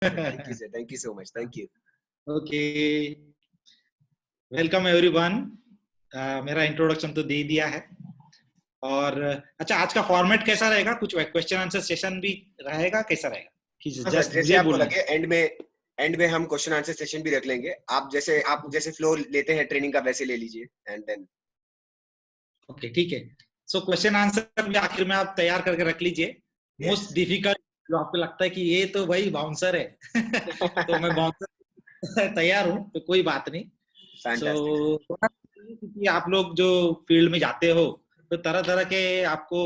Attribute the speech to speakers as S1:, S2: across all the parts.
S1: Thank you sir, thank you so much, thank you.
S2: Okay, welcome everyone. मेरा introduction तो दे दिया है। और अच्छा, आज का फॉर्मेट कैसा रहेगा? कुछ क्वेश्चन आंसर सेशन भी रहेगा? कैसा रहेगा कि
S1: हाँ सर,
S2: जस्ट
S1: जैसे
S2: मुझे
S1: आपको
S2: बोलना
S1: लगे, एंड में हम क्वेश्चन आंसर सेशन भी रख लेंगे। आप जैसे फ्लो लेते हैं ट्रेनिंग का, वैसे ले लीजिए एंड देन।
S2: ओके, ठीक है। सो क्वेश्चन आंसर भी आखिर में आप तैयार करके रख लीजिए।
S1: यस।
S2: मोस्ट डिफिकल्ट जो आपको लगता है कि ये तो भाई बाउंसर है तो मैं बाउंसर तैयार हूँ, तो कोई बात नहीं।
S1: फैंटास्टिक।
S2: सो क्योंकि आप लोग जो फील्ड में जाते हो तो तरह तरह के आपको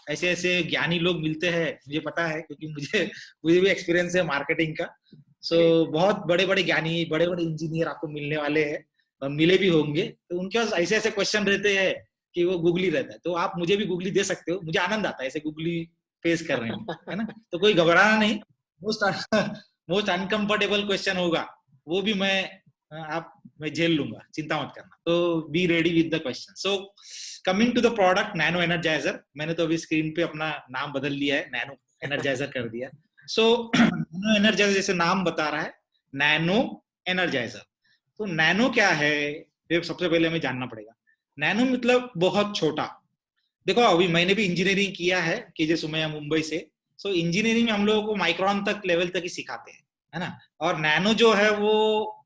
S2: ऐसे ऐसे ज्ञानी लोग मिलते हैं, मुझे पता है क्योंकि मुझे मुझे भी एक्सपीरियंस है मार्केटिंग का। So
S1: great.
S2: बहुत बड़े बड़े ज्ञानी, बड़े बड़े इंजीनियर आपको मिलने वाले हैं और मिले भी होंगे। तो उनके पास ऐसे ऐसे क्वेश्चन रहते हैं कि वो गूगली रहता है। तो आप मुझे भी गूगली दे सकते हो, मुझे आनंद आता है ऐसे गूगली फेस करने में, है ना? तो कोई घबराना नहीं। मोस्ट मोस्ट अनकंफर्टेबल क्वेश्चन होगा वो भी मैं झेल लूंगा, चिंता मत करना। तो be ready with the question. So coming to the product nano energizer, मैंने तो अभी स्क्रीन पे अपना नाम बदल लिया है, नैनो एनर्जाइजर कर दिया। सो नैनो एनर्जाइजर जैसे नाम बता रहा है, नैनो एनर्जाइजर। तो नैनो क्या है, ये सबसे पहले हमें जानना पड़ेगा। नैनो मतलब बहुत छोटा। देखो, अभी मैंने भी इंजीनियरिंग किया है कि जैसे मैं मुंबई से। सो इंजीनियरिंग में हम लोगों को माइक्रोन तक लेवल तक ही सिखाते हैं, है ना? और नैनो जो है वो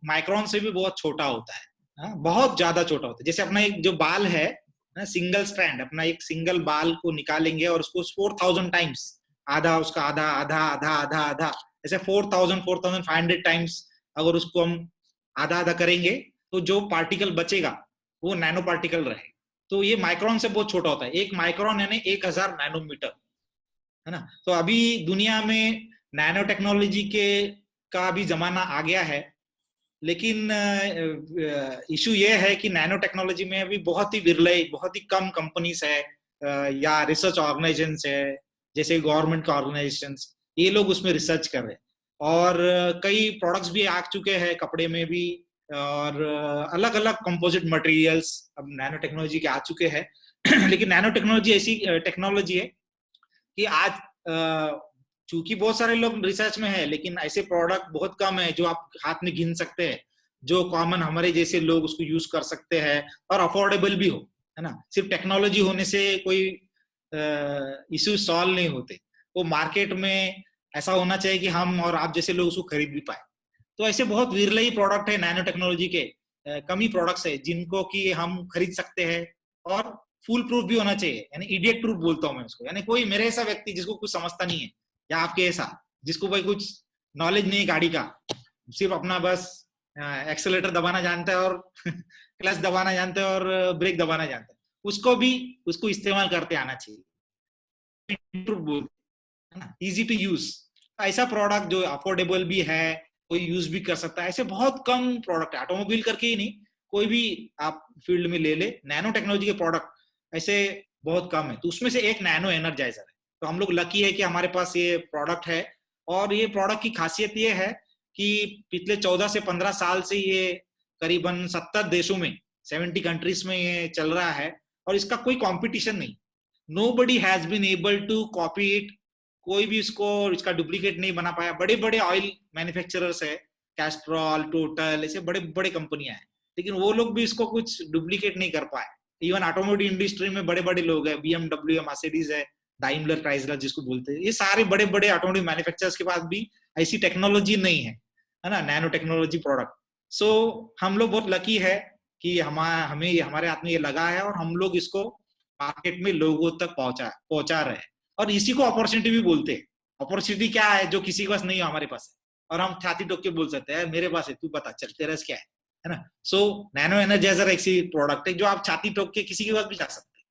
S2: माइक्रोन से भी बहुत छोटा होता है। हाँ, बहुत ज्यादा छोटा होता है। जैसे अपना एक जो बाल है ना, सिंगल स्ट्रैंड, अपना एक सिंगल बाल को निकालेंगे और उसको 4000 टाइम्स, आधा उसका आधा आधा आधा आधा आधा, ऐसे 4500 टाइम्स अगर उसको हम आधा आधा करेंगे तो जो पार्टिकल बचेगा वो नैनो पार्टिकल रहे। तो ये माइक्रोन से बहुत छोटा होता है। एक माइक्रोन यानी 1000 नैनोमीटर, है ना? तो अभी दुनिया में नैनो टेक्नोलॉजी के का भी जमाना आ गया है। लेकिन इशू ये है कि नैनो टेक्नोलॉजी में अभी बहुत ही विरले, बहुत ही कम कंपनीज है या रिसर्च ऑर्गेनाइजेशन है, जैसे गवर्नमेंट का ऑर्गेनाइजेशन, ये लोग उसमें रिसर्च कर रहे हैं। और कई प्रोडक्ट्स भी आ चुके हैं कपड़े में भी, और अलग अलग कंपोजिट मटेरियल्स अब नैनो टेक्नोलॉजी के आ चुके हैं लेकिन नैनो टेक्नोलॉजी ऐसी टेक्नोलॉजी है कि आज चूंकि बहुत सारे लोग रिसर्च में है, लेकिन ऐसे प्रोडक्ट बहुत कम है जो आप हाथ में गिन सकते हैं, जो कॉमन हमारे जैसे लोग उसको यूज कर सकते हैं और अफोर्डेबल भी हो, है ना? सिर्फ टेक्नोलॉजी होने से कोई इश्यू सॉल्व नहीं होते। वो मार्केट में ऐसा होना चाहिए कि हम और आप जैसे लोग उसको खरीद भी पाए। तो ऐसे बहुत विरले ही प्रोडक्ट है नैनो टेक्नोलॉजी के, कम ही प्रोडक्ट्स है जिनको कि हम खरीद सकते हैं। और फुल प्रूफ भी होना चाहिए, यानी इडियट प्रूफ बोलता हूँ मैं उसको, यानी कोई मेरे ऐसा व्यक्ति जिसको कुछ समझता नहीं है, या आपके ऐसा जिसको भाई कुछ नॉलेज नहीं है गाड़ी का, सिर्फ अपना बस एक्सेलेटर दबाना जानता है और क्लच दबाना जानता है और ब्रेक दबाना जानता है, उसको भी उसको इस्तेमाल करते आना चाहिए। इजी टू यूज, ऐसा प्रोडक्ट जो अफोर्डेबल भी है, कोई यूज भी कर सकता है। ऐसे बहुत कम प्रोडक्ट है, ऑटोमोबाइल करके ही नहीं, कोई भी आप फील्ड में ले ले, नैनो टेक्नोलॉजी के प्रोडक्ट ऐसे बहुत कम है। तो उसमें से एक नैनो एनर्जाइजर है। तो हम लोग लकी है कि हमारे पास ये प्रोडक्ट है। और ये प्रोडक्ट की खासियत ये है कि पिछले 14 से 15 साल से ये करीबन 70 देशों में, 70 कंट्रीज में ये चल रहा है और इसका कोई कंपटीशन नहीं। Nobody has been able to copy it. कोई भी इसका डुप्लीकेट नहीं बना पाया। बड़े बड़े ऑयल मैन्युफैक्चरर्स है, कैस्ट्रॉल, टोटल, ऐसे बड़े बड़े कंपनियां हैं, लेकिन वो लोग भी इसको कुछ डुप्लीकेट नहीं कर पाए। इवन ऑटोमोटिव इंडस्ट्री में बड़े बड़े लोग हैं, बीएमडब्ल्यू है, मर्सिडीज है, डाइमलर क्राइसलर जिसको बोलते हैं, ये सारे बड़े बड़े ऑटोमोटिव मैन्युफैक्चरर्स के पास भी ऐसी टेक्नोलॉजी नहीं है ना, नैनो टेक्नोलॉजी प्रोडक्ट। सो हम लोग बहुत लकी है कि हमारे हाथ में ये लगा है और हम लोग इसको मार्केट में लोगों तक पहुंचा रहे हैं। और इसी को अपॉर्चुनिटी भी बोलते हैं। अपॉर्चुनिटी क्या है जो किसी के पास नहीं है, हमारे पास है, और हम छाती ठोक के बोल सकते हैं मेरे पास है, तू बता, चल तेरा क्या है ना? सो नैनो एनर्जाइजर ऐसी प्रोडक्ट है जो आप छाती ठोक के किसी के पास भी जा सकते हैं,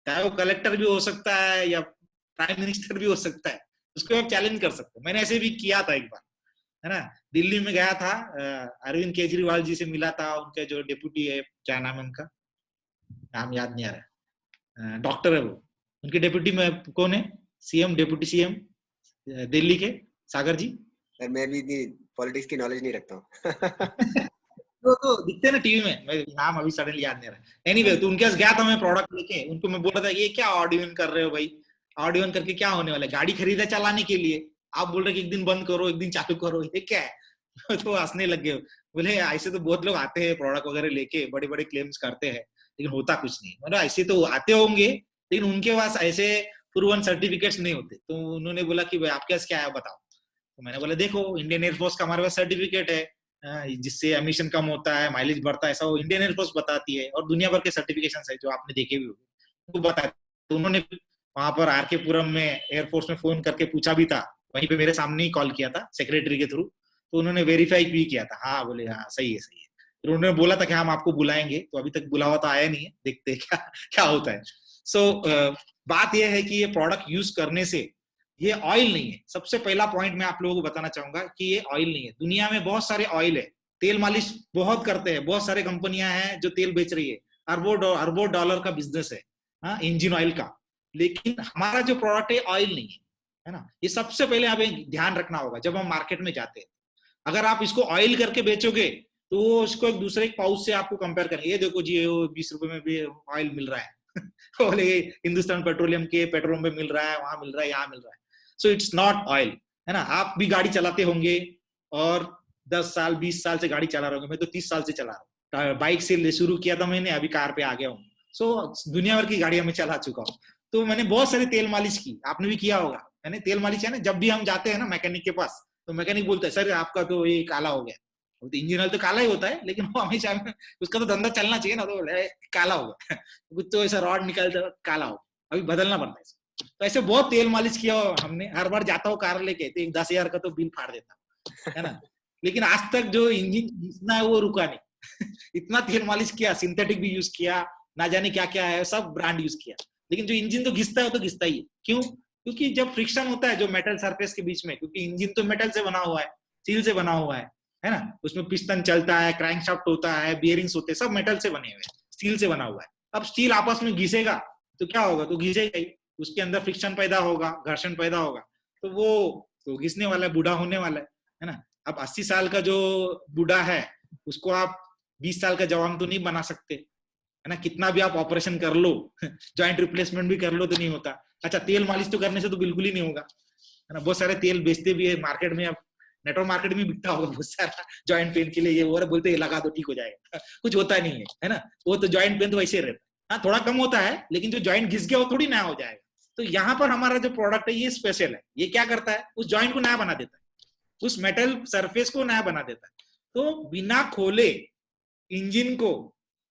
S2: चाहे वो कलेक्टर भी हो सकता है या प्राइम मिनिस्टर भी हो सकता है, उसको आप चैलेंज कर सकते हैं। मैंने ऐसे भी किया था एक बार, है ना? दिल्ली में गया था, अरविंद केजरीवाल जी से मिला था, उनके जो डिप्यूटी है, क्या नाम है उनका, नाम याद नहीं आ रहा, डॉक्टर है वो, उनके डिप्यूटी में कौन है, सीएम, डिप्यूटी सीएम दिल्ली के, सागर जी।
S1: सर मैं भी इतनी पॉलिटिक्स की नॉलेज नहीं रखता हूँ।
S2: तो दिखते हैं ना टीवी में, मैं नाम अभी सडनली याद नहीं रहा। एनीवे, तो उनके पास गया था मैं प्रोडक्ट लेके, उनको मैं बोल रहा था ये क्या ऑडियन कर रहे हो भाई, ऑडियन करके क्या होने वाला है, गाड़ी खरीदा चलाने के लिए, आप बोल रहे कि एक दिन बंद करो, एक दिन चालू करो, ये क्या है? तो हंसने लग गए। बोले ऐसे तो बहुत लोग आते हैं प्रोडक्ट वगैरह लेके, बड़े बड़े क्लेम्स करते हैं, लेकिन होता कुछ नहीं। मतलब ऐसे तो आते होंगे, लेकिन उनके पास ऐसे प्रूवन सर्टिफिकेट्स नहीं होते। तो उन्होंने बोला कि भाई आपके पास क्या है बताओ। तो मैंने बोला देखो इंडियन एयरफोर्स का हमारे पास सर्टिफिकेट है, जिससे एमिशन कम होता है, माइलेज बढ़ता है, ऐसा वो इंडियन एयरफोर्स बताती है, और दुनिया भर के सर्टिफिकेशन है जो आपने देखे भी होंगे, तो बताते। तो उन्होंने वहां पर आर के पुरम में एयरफोर्स में फोन करके पूछा भी था, वहीं पे मेरे सामने ही कॉल किया था सेक्रेटरी के थ्रू। तो उन्होंने वेरीफाई भी किया था, हाँ बोले हाँ सही है सही है। फिर उन्होंने बोला था कि हम आपको बुलाएंगे, तो अभी तक बुलावा तो आया नहीं है, देखते हैं क्या क्या होता है। सो बात यह है कि ये प्रोडक्ट यूज करने से, ये ऑयल नहीं है। सबसे पहला पॉइंट मैं आप लोगों को बताना चाहूंगा कि ये ऑयल नहीं है। दुनिया में बहुत सारे ऑयल है, तेल मालिश बहुत करते हैं, बहुत सारे कंपनियां हैं जो तेल बेच रही है, अरबों डॉलर का बिजनेस है, हाँ, इंजन ऑयल का। लेकिन हमारा जो प्रोडक्ट है ऑयल नहीं है ना। ये सबसे पहले हमें ध्यान रखना होगा जब हम मार्केट में जाते हैं। अगर आप इसको ऑयल करके बेचोगे तो वो इसको एक दूसरे पाउच से आपको कंपेयर करेंगे, ये देखो जी ये 20 रुपए में भी ऑयल मिल रहा है बोले हिंदुस्तान पेट्रोलियम के पेट्रोल में मिल रहा है, वहां मिल रहा है, यहाँ मिल रहा है। सो इट्स नॉट ऑयल, है ना। आप भी गाड़ी चलाते होंगे और 10 साल 20 साल से गाड़ी चला रहे होंगे, मैं तो 30 साल से चला रहा हूँ। बाइक से शुरू किया था मैंने, अभी कार पे आ गया हूँ। सो दुनिया भर की गाड़ियां मैं चला चुका हूँ। तो मैंने बहुत सारी तेल मालिश की, आपने भी किया होगा। मैंने तेल मालिश है ना, जब भी हम जाते हैं ना मैकेनिक के पास, तो मैकेनिक बोलता है सर आपका तो ये काला हो गया। तो इंजन ऑयल तो काला ही होता है, लेकिन वो हमेशा उसका तो धंधा चलना चाहिए ना, तो काला हो गया कुछ तो ऐसा रॉड निकलता काला हो गया, अभी बदलना पड़ता है। तो ऐसे बहुत तेल मालिश किया हमने। हर बार जाता हूँ कार लेके तो 10,000 का तो बिल फाड़ देता है ना। लेकिन आज तक जो इंजन घिसना है वो रुका नहीं इतना तेल मालिश किया, सिंथेटिक भी यूज किया, ना जाने क्या क्या है, सब ब्रांड यूज किया, लेकिन जो इंजन तो घिसता है वो तो घिसता ही है। क्यों? क्योंकि जब फ्रिक्शन होता है जो मेटल सरफेस के बीच में, क्योंकि इंजन तो मेटल से बना हुआ है, स्टील से बना हुआ है ना। उसमें पिस्टन चलता है, क्रैंकशाफ्ट होता है, बियरिंग्स होते हैं, सब मेटल से बने हुए हैं, स्टील से बना हुआ है। अब स्टील आपस में घिसेगा तो क्या होगा, तो घिसेगा ही, उसके अंदर फ्रिक्शन पैदा होगा, घर्षण पैदा होगा, तो वो तो घिसने वाला है, बूढ़ा होने वाला है ना। अब 80 साल का जो बूढ़ा है उसको आप 20 साल का जवान तो नहीं बना सकते, है ना। कितना भी आप ऑपरेशन कर लो जॉइंट रिप्लेसमेंट भी कर लो तो नहीं होता। अच्छा तेल मालिश तो करने से तो बिल्कुल ही नहीं होगा, है ना। बहुत सारे तेल बेचते भी है मार्केट में, अब नेटवर्क मार्केट में बिकता होगा बहुत सारा जॉइंट पेन के लिए, ये और बोलते हैं लगा दो ठीक हो जाएगा कुछ होता नहीं है ना। वो तो जॉइंट पेन तो वैसे ही रहता है, हाँ थोड़ा कम होता है, लेकिन जो जॉइंट घिस गया वो थोड़ी नया हो जाएगा। तो यहाँ पर हमारा जो प्रोडक्ट है ये स्पेशल है। ये क्या करता है, उस जॉइंट को नया बना देता है, उस मेटल सरफेस को नया बना देता है। तो बिना खोले इंजन को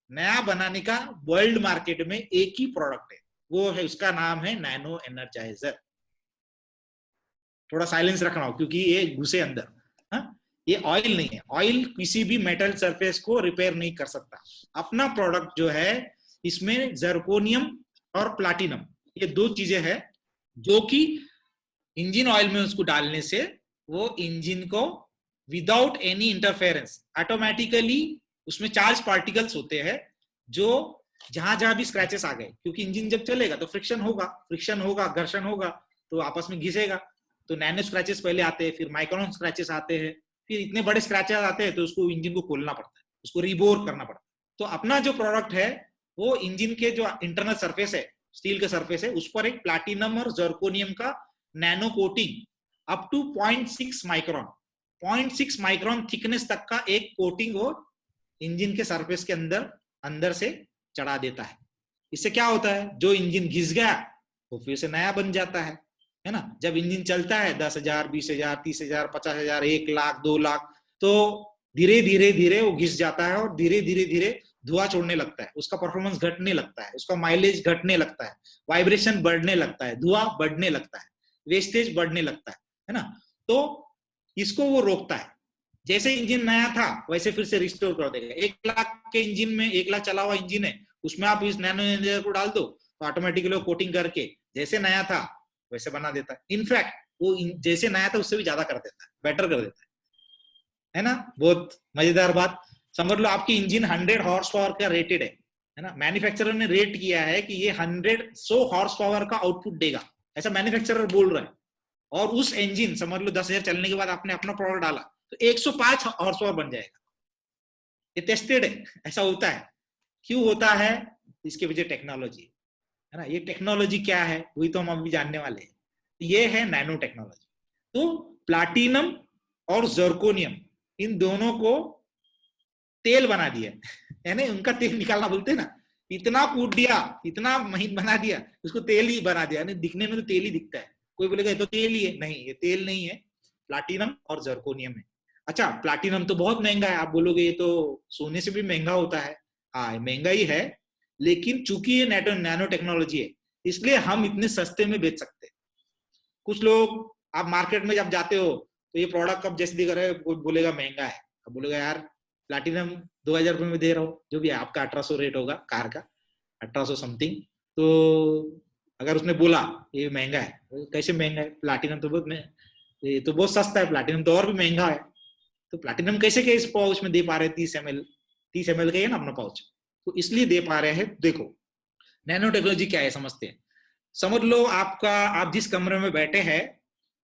S2: नया बनाने का वर्ल्ड मार्केट में एक ही प्रोडक्ट है, वो है, उसका नाम है नैनो एनर्जाइजर। थोड़ा साइलेंस रखना हो क्योंकि ये घुसे अंदर, हा? ये ऑयल नहीं है। ऑयल किसी भी मेटल सरफेस को रिपेयर नहीं कर सकता। अपना प्रोडक्ट जो है इसमें जर्कोनियम और प्लाटिनम, ये दो चीजें हैं जो कि इंजन ऑयल में उसको डालने से वो इंजन को विदाउट एनी इंटरफेरेंस ऑटोमेटिकली, उसमें चार्ज पार्टिकल्स होते हैं जो जहां जहां भी स्क्रैचेस आ गए, क्योंकि इंजन जब चलेगा तो फ्रिक्शन होगा, घर्षण होगा, तो आपस में घिसेगा। तो नैनो स्क्रैचेस पहले आते हैं, फिर माइक्रोन स्क्रैचेस आते हैं, फिर इतने बड़े स्क्रैचेस आते हैं तो उसको इंजन को खोलना पड़ता है, उसको रिबोर करना पड़ता है। तो अपना जो प्रोडक्ट है वो इंजन के जो इंटरनल सरफेस है, स्टील का सरफेस है, उस पर एक प्लाटिनम और जर्कोनियम का nano coating up to 0.6 micron, 0.6 micron thickness तक का एक कोटिंग वो इंजन के सरफेस के अंदर अंदर से चढ़ा देता है। इससे क्या होता है, जो इंजन घिस गया वो फिर से नया बन जाता है ना। जब इंजन चलता है 10,000 20,000 30,000 50,000 1 लाख 2 लाख, तो धीरे धीरे धीरे वो घिस जाता है और धीरे धीरे धीरे धुआं छोड़ने लगता है, उसका परफॉर्मेंस घटने लगता है, उसका माइलेज घटने लगता है, वाइब्रेशन बढ़ने लगता है, धुआं बढ़ने लगता है, वेस्टेज बढ़ने लगता है ना। तो इसको वो रोकता है। जैसे इंजन नया था वैसे फिर से रिस्टोर कर देगा। 1 लाख के इंजन में, 1 लाख चला हुआ इंजन है, उसमें आप इस नैनो एनर्जाइजर को डाल दो तो ऑटोमेटिकली कोटिंग करके जैसे नया था वैसे बना देता है। इनफैक्ट वो जैसे नया था उससे भी ज्यादा कर देता है, बेटर कर देता है ना। बहुत मजेदार बात। समझ लो आपकी इंजन 100 हॉर्स पावर का रेटेड है ना। मैन्युफैक्चरर ने रेट किया है कि ये 100 हॉर्स पावर का आउटपुट देगा, ऐसा मैन्युफैक्चरर बोल रहा है। और उस इंजन समझ लो 10,000 चलने के बाद आपने अपना प्रोडक्ट डाला तो 105 हॉर्स पावर बन जाएगा। ये टेस्टेड है, ऐसा होता है। क्यों होता है, इसके पीछे टेक्नोलॉजी है ना। ये टेक्नोलॉजी क्या है वही तो हम अभी जानने वाले हैं। ये है नैनो टेक्नोलॉजी। तो प्लाटिनम और जर्कोनियम इन दोनों को तेल बना दिया, यानी उनका तेल निकालना बोलते हैं ना, इतना कूट दिया, इतना महीन बना दिया, उसको तेल ही बना दिया। यानी दिखने में तो तेल ही दिखता है, कोई बोलेगा ये तो तेल ही है, नहीं ये तेल नहीं है, प्लाटिनम और जर्कोनियम है। अच्छा, प्लाटिनम तो बहुत महंगा है, आप बोलोगे ये तो सोने से भी महंगा होता है। हाँ महंगा ही है, लेकिन चूंकि ये नैनो टेक्नोलॉजी है इसलिए हम इतने सस्ते में बेच सकते हैं। कुछ लोग, आप मार्केट में जब जाते हो तो ये प्रोडक्ट अब जैसे दिख रहा है बोलेगा महंगा है, अब बोलेगा यार प्लाटिनम 2000 रुपए में दे रहा हूँ, जो भी आपका 1800 रेट होगा कार का, 1800 समथिंग। तो अगर उसने बोला ये महंगा है, तो कैसे महंगा है, प्लाटिनम तो ये तो बहुत सस्ता है, प्लाटिनम तो और भी महंगा है। तो प्लाटिनम कैसे के इस पाउच में दे पा रहे हैं 30 ml का है ना अपना पाउच, तो इसलिए दे पा रहे हैं। देखो नैनो टेक्नोलॉजी क्या है समझते हैं। समझ लो आप जिस कमरे में बैठे हैं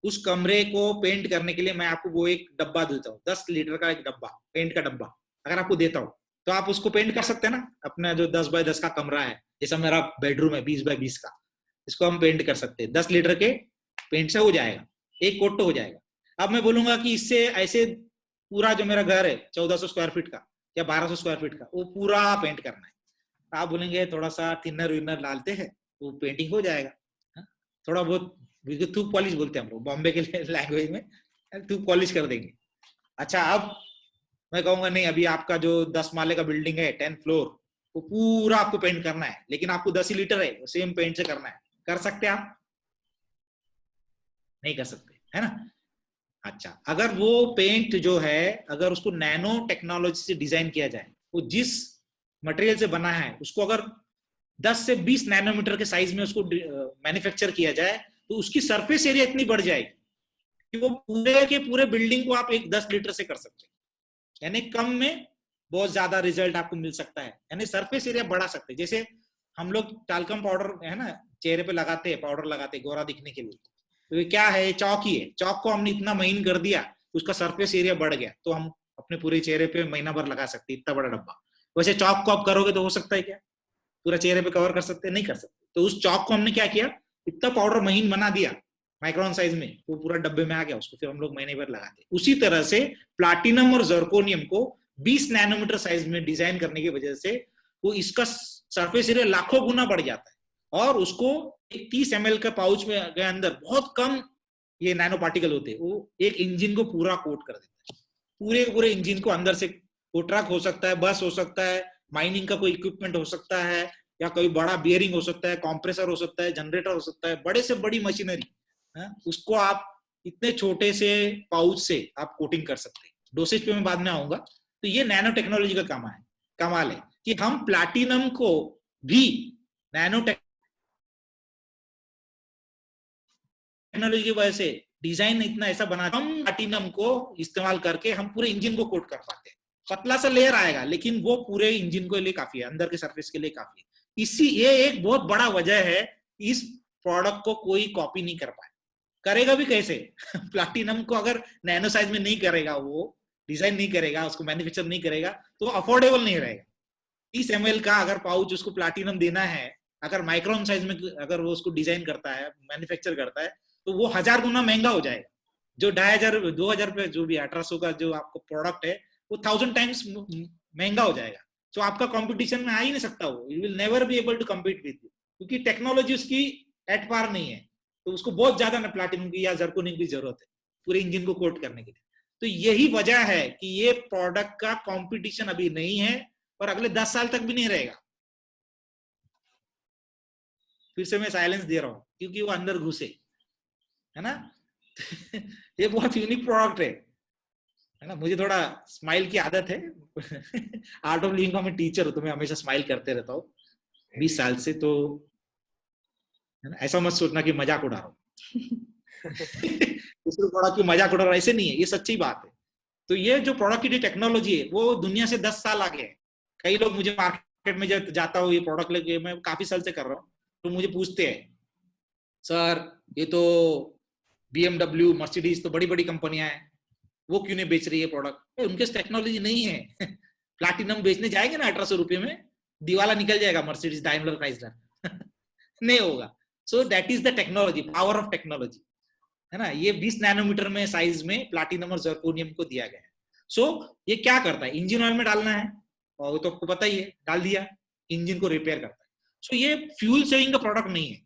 S2: उस कमरे को पेंट करने के लिए मैं आपको वो एक डब्बा देता हूँ, 10 लीटर का एक डब्बा, पेंट का डब्बा अगर आपको देता हूँ तो आप उसको पेंट कर सकते हैं ना। अपना जो 10 बाय 10 का कमरा है, जैसा मेरा बेडरूम है 20 बाय 20 का, इसको हम पेंट कर सकते हैं, 10 लीटर के पेंट से हो जाएगा, एक कोट तो हो जाएगा। अब मैं बोलूंगा कि इससे ऐसे पूरा जो मेरा घर है 1400 स्क्वायर फीट का या 1200 स्क्वायर फीट का वो पूरा पेंट करना है, आप बोलेंगे थोड़ा सा थिनर विनर डालते हैं तो पेंटिंग हो जाएगा। थोड़ा बहुत थूक पॉलिश बोलते हैं हम लोग बॉम्बे के लैंग्वेज में, थूक पॉलिश कर देंगे। अच्छा, अब मैं कहूंगा नहीं, अभी आपका जो 10 माले का बिल्डिंग है 10 फ्लोर, वो पूरा आपको पेंट करना है, लेकिन आपको 10 ही लीटर है, सेम पेंट से करना है, कर सकते आप? नहीं कर सकते, है ना। अच्छा, अगर वो पेंट जो है अगर उसको नैनो टेक्नोलॉजी से डिजाइन किया जाए, वो जिस मटेरियल से बना है उसको अगर 10 से 20 नैनोमीटर के साइज में उसको मैन्युफैक्चर किया जाए तो उसकी सरफेस एरिया इतनी बढ़ जाएगी कि वो पूरे के पूरे बिल्डिंग को आप एक 10 लीटर से कर सकते हैं, यानी कम में बहुत ज्यादा रिजल्ट आपको मिल सकता है, यानी सरफेस एरिया बढ़ा सकते हैं। जैसे हम लोग टाल्कम पाउडर है ना चेहरे पे लगाते हैं, पाउडर लगाते हैं गोरा दिखने के लिए, तो ये क्या है, चौक ही है, चौक को हमने इतना महीन कर दिया उसका सरफेस एरिया बढ़ गया, तो हम अपने पूरे चेहरे पे महीना भर लगा सकते हैं इतना बड़ा डब्बा। वैसे चौक को आप करोगे तो हो सकता है क्या पूरा चेहरे पे कवर कर सकते हैं? नहीं कर सकते। तो उस चौक को हमने क्या किया, इतना पाउडर महीन बना दिया माइक्रोन साइज में, वो पूरा डब्बे में आ गया, उसको फिर हम लोग महीने भर लगाते। उसी तरह से प्लाटिनम और जर्कोनियम को 20 नैनोमीटर साइज में डिजाइन करने की वजह से वो इसका सरफेस एरिया लाखों गुना बढ़ जाता है, और उसको एक 30 ml के पाउच में के अंदर बहुत कम ये नैनो पार्टिकल होते हैं, वो एक इंजन को पूरा कोट कर देता है, पूरे इंजन को अंदर से। वो ट्रक हो सकता है, बस हो सकता है, माइनिंग का कोई इक्विपमेंट हो सकता है, या कोई बड़ा बियरिंग हो सकता है, कंप्रेसर हो सकता है, जनरेटर हो सकता है, बड़े से बड़ी मशीनरी है, उसको आप इतने छोटे से पाउच से आप कोटिंग कर सकते हैं। डोसेज पे मैं बाद में आऊंगा। तो ये नैनो टेक्नोलॉजी का कमाल है कि हम प्लैटिनम को भी नैनो टेक्नोलॉजी की वजह से डिजाइन इतना ऐसा बना, हम प्लैटिनम को इस्तेमाल करके हम पूरे इंजन को कोट कर पाते हैं। पतला सा लेयर आएगा लेकिन वो पूरे इंजन के लिए काफी है, अंदर के सरफेस के लिए काफी है। ये एक बहुत बड़ा वजह है इस प्रोडक्ट को कोई कॉपी नहीं कर पाए। करेगा भी कैसे प्लैटिनम को अगर नैनो साइज में नहीं करेगा, वो डिजाइन नहीं करेगा, उसको मैन्युफैक्चर नहीं करेगा, तो अफोर्डेबल नहीं रहेगा। 30 ml का अगर पाउच उसको प्लैटिनम देना है, अगर माइक्रोन साइज में अगर वो उसको डिजाइन करता है, मैन्युफैक्चर करता है, तो वो 1000 गुना महंगा हो जाएगा। जो 2500 2000 रुपए जो भी 1800 का जो आपको प्रोडक्ट है वो 1000 टाइम्स महंगा हो जाएगा। तो आपका कंपटीशन में आ ही नहीं सकता, वो you will never be able to compete with you, क्योंकि टेक्नोलॉजी उसकी एट पार नहीं है। तो उसको बहुत ज्यादा ना प्लैटिनम की या जर्कोनियम की जरूरत है पूरे इंजन को कोट करने के लिए। तो यही वजह है कि ये प्रोडक्ट का कंपटीशन अभी नहीं है और अगले 10 साल तक भी नहीं रहेगा। फिर से मैं साइलेंस दे रहा हूं क्योंकि वो अंदर घुसे, है ना ये बहुत यूनिक प्रोडक्ट है ना। मुझे थोड़ा स्माइल की आदत है आर्ट ऑफ लिविंग का मैं टीचर हूं, तो मैं हमेशा स्माइल करते रहता हूँ 20 साल से। तो है ना, ऐसा मत सोचना कि मजाक उड़ा रहा हूँ दूसरे प्रोडक्ट की मजाक उड़ा रहा, ऐसे नहीं है, ये सच्ची बात है। तो ये जो प्रोडक्ट की टेक्नोलॉजी है वो दुनिया से 10 साल आगे है। कई लोग, मुझे मार्केट में जब जाता हूँ ये प्रोडक्ट लेके, मैं काफी साल से कर रहा हूँ, तो मुझे पूछते हैं सर ये तो BMW मर्सिडीज तो बड़ी बड़ी कंपनियां हैं, वो क्यों नहीं बेच रही है प्रोडक्ट? उनके टेक्नोलॉजी नहीं है प्लैटिनम बेचने जाएंगे ना 1800 रुपये में, दिवाला निकल जाएगा मर्सिडीज डाइमलर क्राइसलर नहीं होगा। So that is the technology, power of technology, है ना, ये 20 नैनोमीटर में साइज में प्लाटिनम और जर्कोनियम को दिया गया है। सो ये क्या करता है, इंजन ऑयल में डालना है और वो तो आपको पता ही है, डाल दिया, इंजन को रिपेयर करता है। सो ये फ्यूल सेविंग का प्रोडक्ट नहीं है,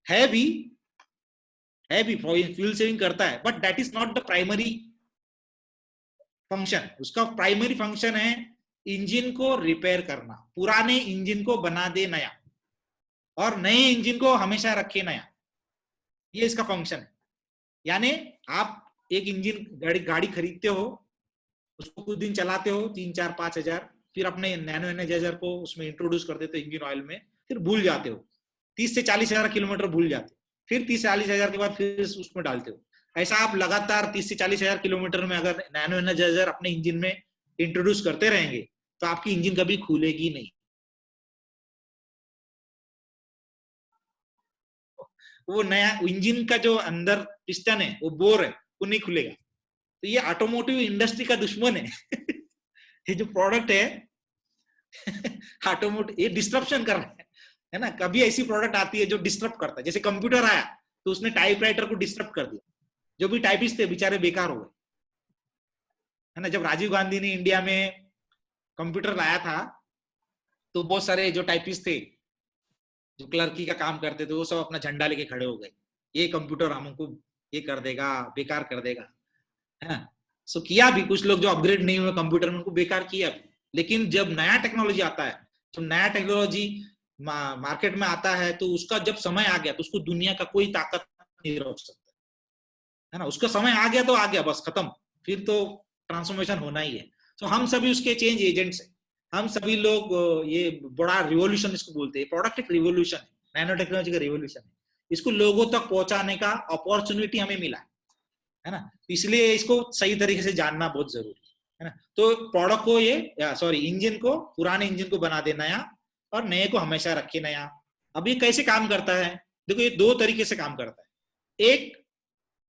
S2: है भी फ्यूल सेविंग करता है, but that is not the primary function. उसका प्राइमरी फंक्शन है इंजन को रिपेयर करना, पुराने इंजन को बना दे नया और नए इंजन को हमेशा रखे नया, ये इसका फंक्शन है। यानी आप एक इंजन गाड़ी खरीदते हो, उसको कुछ दिन चलाते हो, 3-4-5 हजार, फिर अपने नैनो एनर्जाइजर को उसमें इंट्रोड्यूस कर देते हो इंजन ऑयल में, फिर भूल जाते हो, 30 से 40 हजार किलोमीटर भूल जाते हो, फिर 30 से 40 हजार के बाद फिर उसमें डालते हो। ऐसा आप लगातार 30 से 40 हजार किलोमीटर में अगर नैनो एनर्जाइजर अपने इंजन में इंट्रोड्यूस करते रहेंगे तो आपकी इंजन कभी खुलेगी नहीं। वो नया इंजन का जो अंदर पिस्टन है, वो बोर है, वो नहीं खुलेगा। तो ये ऑटोमोटिव इंडस्ट्री का दुश्मन है। ये जो प्रोडक्ट है ऑटोमोटिव, ये डिस्ट्रप्शन कर रहा है ना। कभी ऐसी प्रोडक्ट आती है जो डिस्टर्ब करता है, जैसे कंप्यूटर आया तो उसने टाइपराइटर को डिस्टर्ब कर दिया, जो भी टाइपिस्ट थे बेचारे बेकार हो गए, है ना। जब राजीव गांधी ने इंडिया में कंप्यूटर लाया था तो बहुत सारे जो टाइपिस्ट थे, जो क्लर्की का काम करते थे, वो सब अपना झंडा लेके खड़े हो गए, ये कंप्यूटर हमको ये कर देगा, बेकार कर देगा, है ना। सो किया भी, कुछ लोग जो अपग्रेड नहीं हुए कंप्यूटर में उनको बेकार किया भी। लेकिन जब नया टेक्नोलॉजी आता है, जब नया टेक्नोलॉजी मार्केट में आता है, तो उसका जब समय आ गया तो उसको दुनिया का कोई ताकत नहीं रोक सकता, है ना। उसका समय आ गया तो आ गया, बस खत्म, फिर तो ट्रांसफॉर्मेशन होना ही है। तो हम सभी उसके चेंज एजेंट्स हैं, हम सभी लोग ये बड़ा रिवॉल्यूशन इसको बोलते हैं, प्रोडक्ट एक रिवॉल्यूशन है, नैनो टेक्नोलॉजी का रिवॉल्यूशन है। इसको लोगों तक पहुंचाने का अपॉर्चुनिटी हमें मिला है ना, इसलिए इसको सही तरीके से जानना बहुत जरूरी है ना। तो प्रोडक्ट को इंजन को, पुराने इंजन को बना दे नया और नए को हमेशा रखे नया। अब ये कैसे काम करता है, देखो ये 2 तरीके से काम करता है। एक,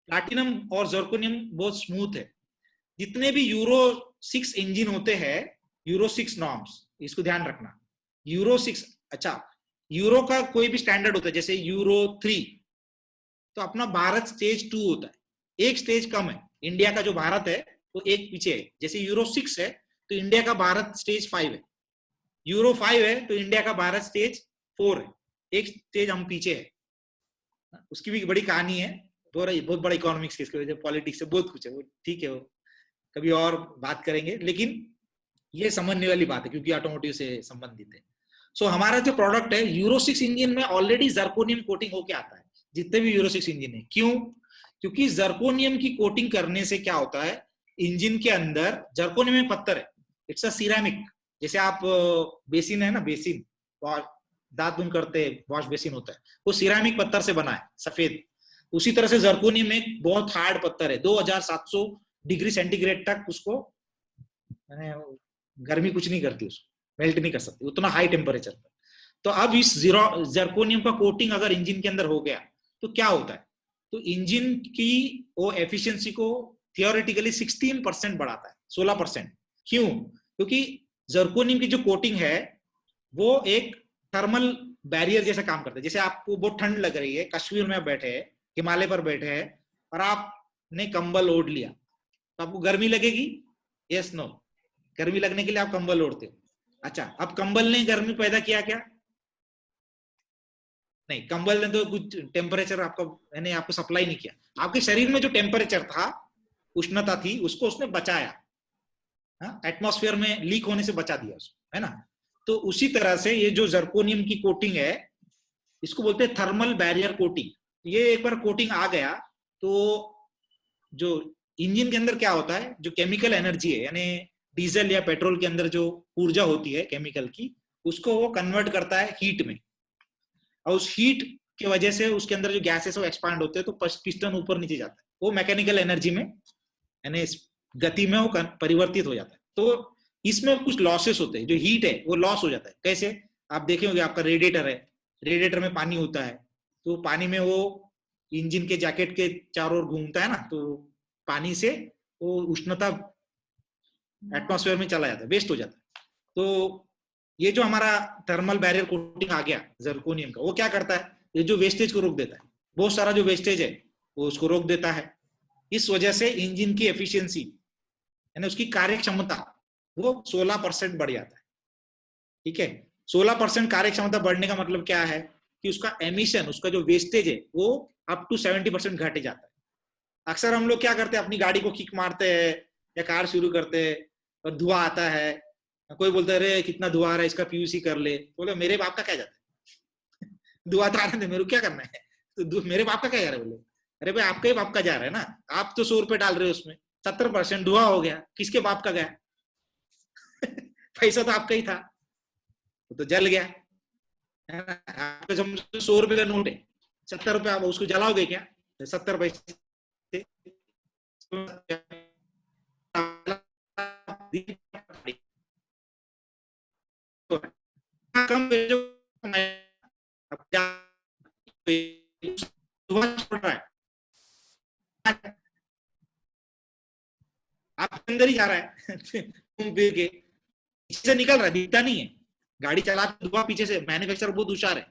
S2: प्लैटिनम और जर्कोनियम बहुत स्मूथ है। जितने भी यूरो 6 इंजन होते हैं, यूरो 6 नॉर्म्स, इसको ध्यान रखना, यूरो 6, अच्छा यूरो का कोई भी स्टैंडर्ड होता है, जैसे यूरो 3, तो अपना भारत स्टेज 2 होता है, एक स्टेज कम है। इंडिया का जो भारत है वो एक पीछे है। जैसे यूरो 6 है तो इंडिया का भारत स्टेज 5 है, यूरो 5 है तो इंडिया का भारत स्टेज 4 है, एक स्टेज हम पीछे है। उसकी भी बड़ी कहानी है, बहुत बड़ा इकोनॉमिक्स की, इसकी वजह पॉलिटिक्स से बहुत कुछ है, वो ठीक है, वो कभी और बात करेंगे। लेकिन ये समझने वाली बात है क्योंकि ऑटोमोटिव से संबंधित है। सो हमारा जो प्रोडक्ट है यूरो 6 इंजन में ऑलरेडी जर्कोनियम कोटिंग होके आता है, जितने भी यूरो 6 इंजन है। क्यों? क्योंकि जर्कोनियम की कोटिंग करने से क्या होता है, इंजन के अंदर जर्कोनियम में पत्थर है, इट्स अ सिरेमिक। जैसे आप बेसिन है ना, बेसिन दांत धुन करते वॉश बेसिन होता है, वो सिरेमिक पत्थर से बना है, सफेद। उसी तरह से जर्कोनियम में बहुत हार्ड पत्थर है, 2700 डिग्री सेंटीग्रेड तक उसको गर्मी कुछ नहीं करती, उसको मेल्ट नहीं कर सकती, उतना हाई टेम्परेचर पर। तो अब इस जर्कोनियम का कोटिंग अगर इंजन के अंदर हो गया तो क्या होता है, तो इंजन की वो एफिशिएंसी को थियोरेटिकली 16% बढ़ाता है, 16%। क्यों? क्योंकि जर्कोनियम की जो कोटिंग है वो एक थर्मल बैरियर जैसा काम करता है। जैसे आपको बहुत ठंड लग रही है, कश्मीर में बैठे हैं, हिमालय पर बैठे हैं, और आपने कंबल ओढ़ लिया तो आपको गर्मी लगेगी? Yes no? गर्मी लगने के लिए आप कंबल ओढ़ते हो। अच्छा, अब कंबल ने गर्मी पैदा किया क्या? नहीं, कंबल ने तो कुछ टेम्परेचर आपको सप्लाई नहीं किया। आपके शरीर में जो टेम्परेचर था, उष्णता थी, उसको उसने बचाया, एटमॉस्फेयर में लीक होने से बचा दिया उसको, है ना। तो उसी तरह से ये जो जर्कोनियम की कोटिंग है, इसको बोलते हैं थर्मल बैरियर कोटिंग। ये एक बार कोटिंग आ गया तो जो इंजन के अंदर क्या होता है, जो केमिकल एनर्जी है, यानी डीजल या पेट्रोल के अंदर जो ऊर्जा होती है केमिकल की, उसको वो कन्वर्ट करता है हीट में, और उस हीट की वजह से उसके अंदर जो गैसेस वो एक्सपांड होते हैं, तो पिस्टन ऊपर नीचे जाता है, वो मैकेनिकल एनर्जी में, यानी गति में वो परिवर्तित हो जाता है। तो इसमें कुछ लॉसेस होते हैं, जो हीट है वो लॉस हो जाता है। कैसे? आप देखे होंगे, आपका रेडिएटर है, रेडिएटर में पानी होता है, तो पानी में वो इंजन के जैकेट के चारों ओर घूमता है ना, तो पानी से वो उष्णता एटमॉस्फेयर में चला जाता है, वेस्ट हो जाता है। तो ये जो हमारा थर्मल बैरियर कोटिंग आ गया जर्कोनियम का, वो क्या करता है, ये जो वेस्टेज को रोक देता है। बहुत सारा जो वेस्टेज है वो उसको रोक देता है। इस वजह से इंजन की एफिशिएंसी यानी उसकी कार्य क्षमता वो 16% बढ़ जाता है। ठीक है, 16% कार्य क्षमता बढ़ने का मतलब क्या है कि उसका एमिशन, उसका जो वेस्टेज है वो अप टू 70% घट जाता है। अक्सर हम लोग क्या करते हैं, अपनी गाड़ी को किक मारते हैं या कार शुरू करते हैं और धुआं आता है, कोई बोलता है अरे कितना धुआं आ रहा है, इसका पीयूसी कर ले। बोले मेरे बाप का क्या जाता है धुआं तो आने दे, मेरे को क्या करना है। तो मेरे बाप का क्या जा रहा है, बोले अरे भाई आपका ही बाप का जा रहा है ना, आप तो 100 रुपए डाल रहे हो उसमें, 70% धुआं हो गया, किसके बाप का गया पैसा तो आपका ही था, तो जल गया है ना। आपके समझो 100 रुपए का नोट है, 70 रुपए आप उसको जलाओगे क्या, 70 पैसे कम छोड़ रहा है, आपके अंदर ही जा रहा है घूम फिर के, पीछे से निकल रहा है, दिखता नहीं है। गाड़ी चला धुआं पीछे से, मैन्युफैक्चरर बहुत होशियार है,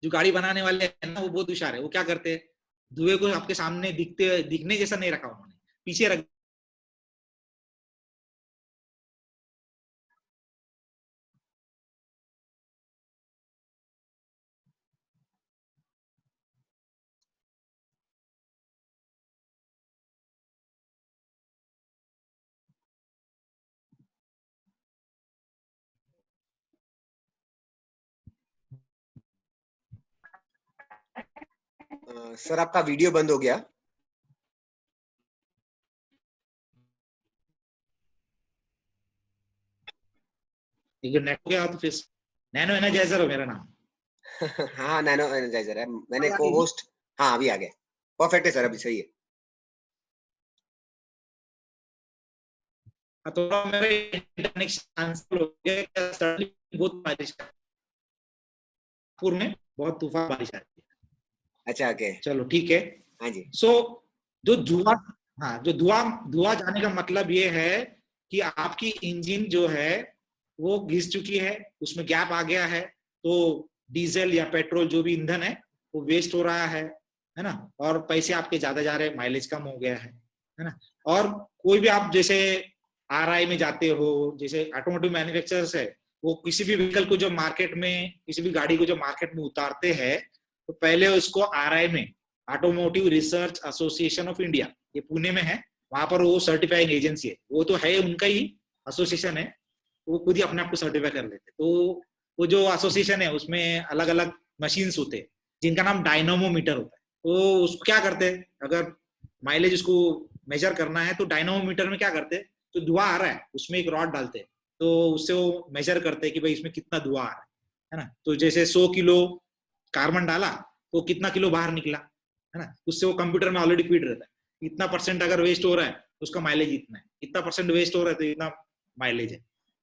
S2: जो गाड़ी बनाने वाले हैं ना वो बहुत होशियार है। वो क्या करते हैं, धुएं को आपके सामने दिखने जैसा नहीं रखा उन्होंने, पीछे रख।
S1: सर आपका वीडियो बंद हो गया।
S2: नेट हो गया तो फिर नैनो एनर्जाइजर हो मेरा नाम।
S1: हाँ नैनो एनर्जाइजर है, मैंने
S2: आवाज आ
S1: को
S2: रही है?
S1: होस्ट। हाँ अभी आ गया, परफेक्ट है सर, अभी सही है।
S2: थोड़ा मेरा इंटरनेट कैंसिल हो गया, सडनली बहुत बारिश, नागपुर में बहुत तूफान बारिश आ रही है।
S1: अच्छा ओके।
S2: चलो ठीक है।
S1: हाँ जी।
S2: सो जो धुआं, हाँ जो धुआं धुआं जाने का मतलब ये है कि आपकी इंजन जो है वो घिस चुकी है, उसमें गैप आ गया है, तो डीजल या पेट्रोल जो भी ईंधन है वो वेस्ट हो रहा है ना, और पैसे आपके ज्यादा जा रहे हैं, माइलेज कम हो गया है ना। और कोई भी आप जैसे आरआई में जाते हो, जैसे ऑटोमोटिव मैन्युफैक्चरर्स है, वो किसी भी व्हीकल को जो मार्केट में, किसी भी गाड़ी को जो मार्केट में उतारते हैं, तो पहले उसको आरआई में, automotive research association of India, ये पुणे में है, वहां पर वो सर्टिफाइंग एजेंसी है, वो तो है उनका ही एसोसिएशन है, वो खुद ही अपने आप को सर्टिफाई कर लेते। तो वो जो एसोसिएशन है उसमें अलग अलग मशीन्स होते हैं जिनका नाम डायनोमोमीटर होता है। तो उसको क्या करते हैं, अगर माइलेज उसको मेजर करना है तो डायनोमोमीटर में क्या करते हैं, तो धुआं आ रहा है उसमें एक रॉड डालते हैं, तो उससे वो मेजर करते हैं कि भाई इसमें कितना धुआं आ रहा है ना। तो जैसे 100 किलो कार्बन डाला तो कितना किलो बाहर निकला, है ना, उससे वो कंप्यूटर में ऑलरेडी फीड रहता है। इतना परसेंट अगर वेस्ट हो रहा है तो उसका माइलेज इतना है, इतना परसेंट वेस्ट हो रहा है तो इतना माइलेज है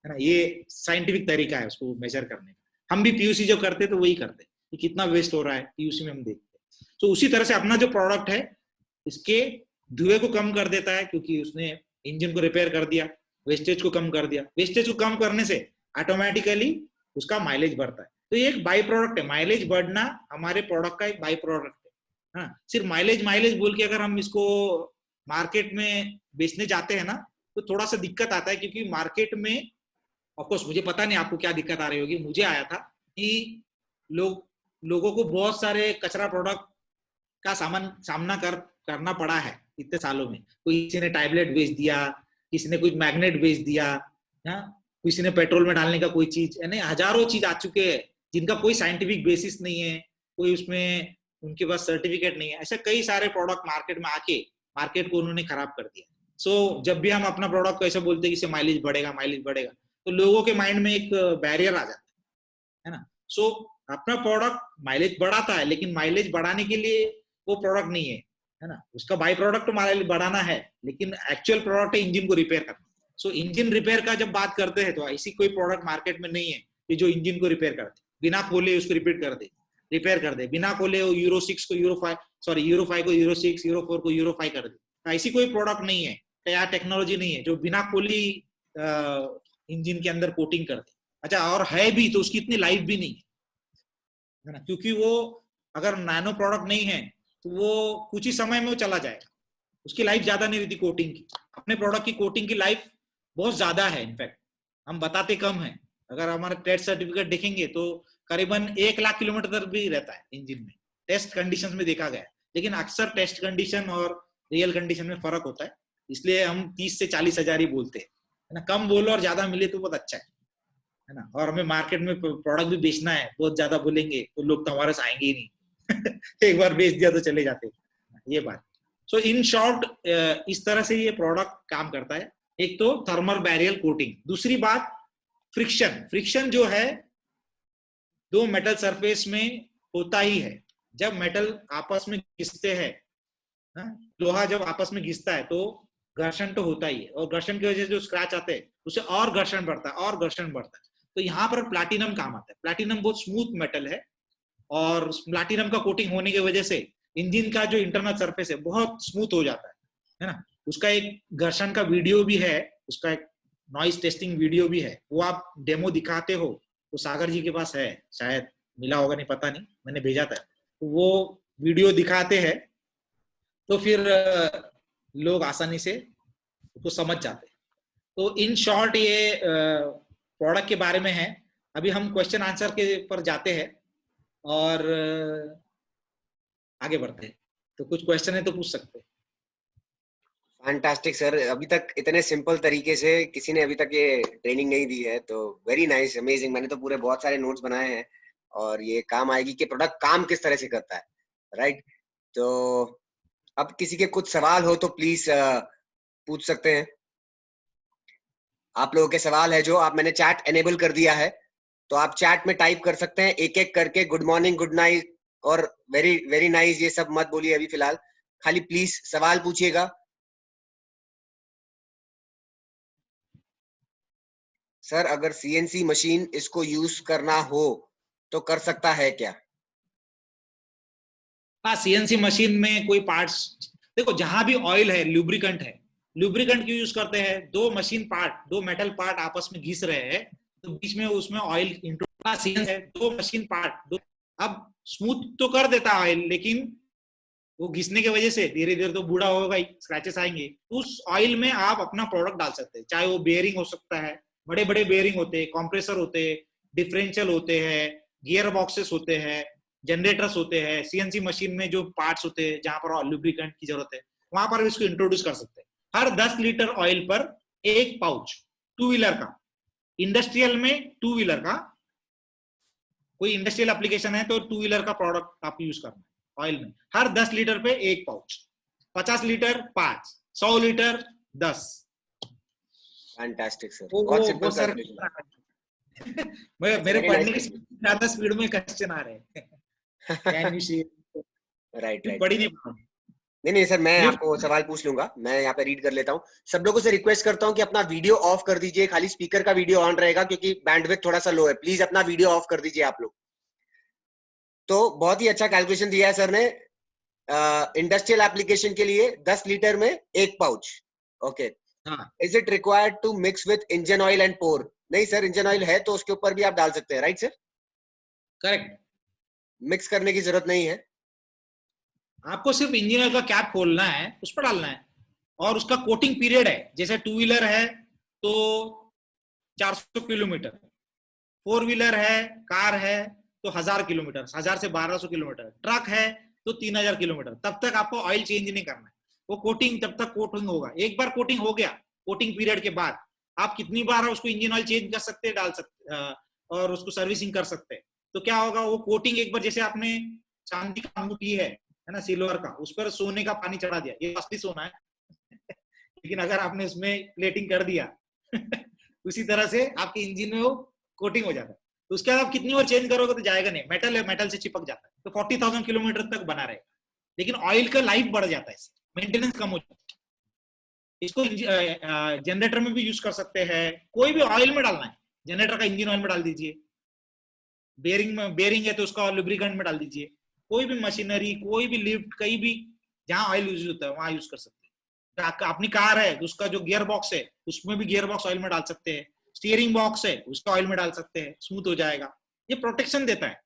S2: ना। ये साइंटिफिक तरीका है उसको मेजर करने का। हम भी पीयूसी जो करते तो वही करते कि कितना वेस्ट हो रहा है, पीयूसी में हम देखते हैं। तो उसी तरह से अपना जो प्रोडक्ट है इसके धुएं को कम कर देता है, क्योंकि उसने इंजन को रिपेयर कर दिया, वेस्टेज को कम कर दिया। वेस्टेज को कम करने से ऑटोमेटिकली उसका माइलेज बढ़ता है। तो ये एक बाई प्रोडक्ट है, माइलेज बढ़ना हमारे प्रोडक्ट का एक बाई प्रोडक्ट है। हाँ, सिर्फ माइलेज माइलेज बोल के अगर हम इसको मार्केट में बेचने जाते हैं ना तो थोड़ा सा दिक्कत आता है, क्योंकि मार्केट में ऑफकोर्स मुझे पता नहीं आपको क्या दिक्कत आ रही होगी, मुझे आया था कि लोगों को बहुत सारे कचरा प्रोडक्ट का सामना करना पड़ा है इतने सालों में। कोई किसी ने टैबलेट बेच दिया, किसी ने कुछ मैग्नेट बेच दिया, किसी ने पेट्रोल में डालने का कोई चीज, यानी हजारों चीज आ चुके हैं जिनका कोई साइंटिफिक बेसिस नहीं है, कोई उसमें उनके पास सर्टिफिकेट नहीं है। ऐसे कई सारे प्रोडक्ट मार्केट में आके मार्केट को उन्होंने खराब कर दिया। जब भी हम अपना प्रोडक्ट को ऐसे बोलते हैं कि माइलेज बढ़ेगा माइलेज बढ़ेगा, तो लोगों के माइंड में एक बैरियर आ जाता है ना। अपना प्रोडक्ट माइलेज बढ़ाता है, लेकिन माइलेज बढ़ाने के लिए वो प्रोडक्ट नहीं है ना। उसका बाई प्रोडक्ट तो माइलेज बढ़ाना है, लेकिन एक्चुअल प्रोडक्ट है इंजन को रिपेयर करना। इंजन रिपेयर का जब बात करते हैं तो ऐसी कोई प्रोडक्ट मार्केट में नहीं है कि जो इंजन को रिपेयर करते, बिना खोले उसको रिपेयर कर दे, बिना खोले यूरो 6 को यूरो 5, सॉरी यूरो 5 को यूरो 6, यूरो 4 को यूरो 5 कर दे। तो ऐसी कोई प्रोडक्ट नहीं है, या टेक्नोलॉजी नहीं है जो बिना खोली इंजन के अंदर कोटिंग कर दे। अच्छा, और है भी तो उसकी इतनी लाइफ भी नहीं है ना, क्योंकि वो अगर नैनो प्रोडक्ट नहीं है तो वो कुछ ही समय में वो चला जाएगा, उसकी लाइफ ज्यादा नहीं रहती कोटिंग की। अपने प्रोडक्ट की कोटिंग की लाइफ बहुत ज्यादा है, इनफैक्ट हम बताते कम है। अगर हमारा टेस्ट सर्टिफिकेट देखेंगे तो करीबन 1 लाख किलोमीटर तक भी रहता है इंजन में, टेस्ट कंडीशन में देखा गया है। लेकिन अक्सर टेस्ट कंडीशन और रियल कंडीशन में फर्क होता है, इसलिए हम 30 से 40 हजार ही बोलते हैं, है ना। कम बोलो और ज्यादा मिले तो बहुत अच्छा है ना। और हमें मार्केट में प्रोडक्ट भी बेचना है, बहुत ज्यादा बोलेंगे तो लोग तो हमारे से आएंगे ही नहीं एक बार बेच दिया तो चले जाते, ये बात। सो इन शॉर्ट इस तरह से ये प्रोडक्ट काम करता है। एक तो थर्मल बैरियर कोटिंग, दूसरी बात फ्रिक्शन। फ्रिक्शन जो है दो मेटल सरफेस में होता ही है। जब मेटल आपस में घिसते हैं, लोहा जब आपस में घिसता है तो घर्षण तो होता ही है, और घर्षण की वजह से जो स्क्रैच आते हैं उससे और घर्षण बढ़ता है और घर्षण बढ़ता है। तो यहाँ पर प्लैटिनम काम आता है। प्लैटिनम बहुत स्मूथ मेटल है, और प्लैटिनम का कोटिंग होने की वजह से इंजन का जो इंटरनल सरफेस है बहुत स्मूथ हो जाता है ना। उसका एक घर्षण का वीडियो भी है, उसका एक नॉइज टेस्टिंग वीडियो भी है, वो आप डेमो दिखाते हो, वो सागर जी के पास है, शायद मिला होगा, नहीं पता नहीं, मैंने भेजा था। तो वो वीडियो दिखाते हैं तो फिर लोग आसानी से उसको समझ जाते हैं। तो इन शॉर्ट ये प्रोडक्ट के बारे में है। अभी हम क्वेश्चन आंसर के पर जाते हैं और आगे बढ़ते हैं। तो कुछ क्वेश्चन है तो पूछ सकते हैं।
S1: फैंटास्टिक सर, अभी तक इतने सिंपल तरीके से किसी ने अभी तक ये ट्रेनिंग नहीं दी है, तो वेरी नाइस, अमेजिंग। मैंने तो पूरे बहुत सारे नोट्स बनाए हैं और ये काम आएगी कि प्रोडक्ट काम किस तरह से करता है, राइट। तो अब किसी के कुछ सवाल हो तो प्लीज पूछ सकते हैं। आप लोगों के सवाल है जो आप, मैंने चैट एनेबल कर दिया है, तो आप चैट में टाइप कर सकते हैं एक एक करके, गुड मॉर्निंग, गुड नाइट और वेरी वेरी नाइस, ये सब मत बोलिए अभी फिलहाल, खाली प्लीज सवाल पूछिएगा। सर अगर सीएनसी मशीन इसको यूज करना हो तो कर सकता है क्या?
S2: हाँ, सीएनसी मशीन में कोई पार्ट्स, देखो जहां भी ऑयल है, लुब्रिकेंट है, लुब्रिकेंट क्यों यूज करते हैं? दो मशीन पार्ट, दो मेटल पार्ट आपस में घिस रहे हैं तो बीच में उसमें ऑयल इंट्रोड्यूस है। दो मशीन पार्ट, दो, अब स्मूथ तो कर देता ऑयल, लेकिन वो घिसने की वजह से धीरे धीरे तो बूढ़ा होगा ही, स्क्रैचेस आएंगे। उस ऑयल में आप अपना प्रोडक्ट डाल सकते हैं, चाहे वो बेयरिंग हो सकता है, बड़े बड़े बेयरिंग होते हैं, कंप्रेसर होते हैं, डिफरेंशियल होते हैं, गियर बॉक्सेस होते हैं, जनरेटर्स होते हैं। सीएनसी मशीन में जो पार्ट्स होते हैं जहां पर लुब्रिकेंट की जरूरत है, वहां पर इसको इंट्रोड्यूस कर सकते हैं। हर 10 लीटर ऑयल पर एक पाउच, टू व्हीलर का, इंडस्ट्रियल में टू व्हीलर का, कोई इंडस्ट्रियल एप्लीकेशन है तो टू व्हीलर का प्रोडक्ट आप यूज करना है ऑयल में। हर 10 लीटर पे एक pouch, 50 litre 5, 100 litre 10।
S1: Fantastic sir,
S2: वो
S1: बहुत
S2: वो
S1: सिंपल
S2: बहुत सारे
S1: कैलकुलेशन।
S2: मेरे
S1: वेरी नाइस
S2: पढ़ने की
S1: कैलकुलेशन।
S2: ज्यादा स्पीड में क्वेश्चन आ रहे हैं can you share,
S1: right right.
S2: पढ़ी नहीं पाऊँ।
S1: नहीं नहीं सर, मैं
S2: लिफ्ट,
S1: आपको सवाल पूछ लूंगा, मैं यहाँ पे रीड कर लेता हूँ। सब लोगों से रिक्वेस्ट करता हूँ कि अपना वीडियो ऑफ कर दीजिए, खाली स्पीकर का वीडियो ऑन रहेगा क्योंकि बैंडविड्थ थोड़ा सा लो है। प्लीज अपना वीडियो ऑफ कर दीजिए आप लोग। तो बहुत ही अच्छा कैलकुलेशन दिया है सर ने। इंडस्ट्रियल एप्लीकेशन के लिए 10 लीटर में एक पाउच। ओके।
S2: हाँ
S1: is it required to mix with engine oil and pour? नहीं सर, इंजन ऑयल है तो उसके ऊपर भी आप डाल सकते हैं, राइट सर।
S2: करेक्ट।
S1: मिक्स करने की जरूरत नहीं है।
S2: आपको सिर्फ इंजीनियर का कैप खोलना है, उस पर डालना है, और उसका कोटिंग पीरियड है। जैसे टू व्हीलर है तो 400 किलोमीटर, फोर व्हीलर है, कार है तो 1000 किलोमीटर, 1000 से 1200 किलोमीटर, ट्रक है तो 3000 किलोमीटर, तब तक आपको ऑयल चेंज नहीं करना है। वो कोटिंग तब तक कोटिंग होगा। एक बार कोटिंग हो गया, कोटिंग पीरियड के बाद आप कितनी बार उसको इंजन ऑयल चेंज कर सकते हैं, डाल सकते और उसको सर्विसिंग कर सकते हैं। तो क्या होगा, वो कोटिंग एक बार, जैसे आपने चांदी का अंगूठी है ना, सिल्वर का, उस पर सोने का पानी चढ़ा दिया, ये असली सोना है लेकिन अगर आपने उसमें प्लेटिंग कर दिया उसी तरह से आपके इंजन में वो कोटिंग हो जाता है। तो उसके बाद आप कितनी बार चेंज करोगे तो जाएगा नहीं, मेटल है, मेटल से चिपक जाता है, तो 40,000 किलोमीटर तक बना रहेगा। लेकिन ऑयल का लाइफ बढ़ जाता है, मेंटेनेंस कम हो जाता है। इसको जनरेटर में भी यूज कर सकते हैं, कोई भी ऑयल में डालना है, जनरेटर का इंजन ऑयल में डाल दीजिए, बेयरिंग में, बेयरिंग है तो उसका लुब्रिकेंट में डाल दीजिए, कोई भी मशीनरी, कोई भी लिफ्ट, कहीं भी जहां ऑयल यूज होता है वहां यूज कर सकते हैं। अपनी कार है, उसका जो गियर बॉक्स है उसमें भी गियर बॉक्स ऑयल में डाल सकते हैं, स्टीयरिंग बॉक्स है उसका ऑयल में डाल सकते हैं, स्मूथ हो जाएगा। ये प्रोटेक्शन देता है,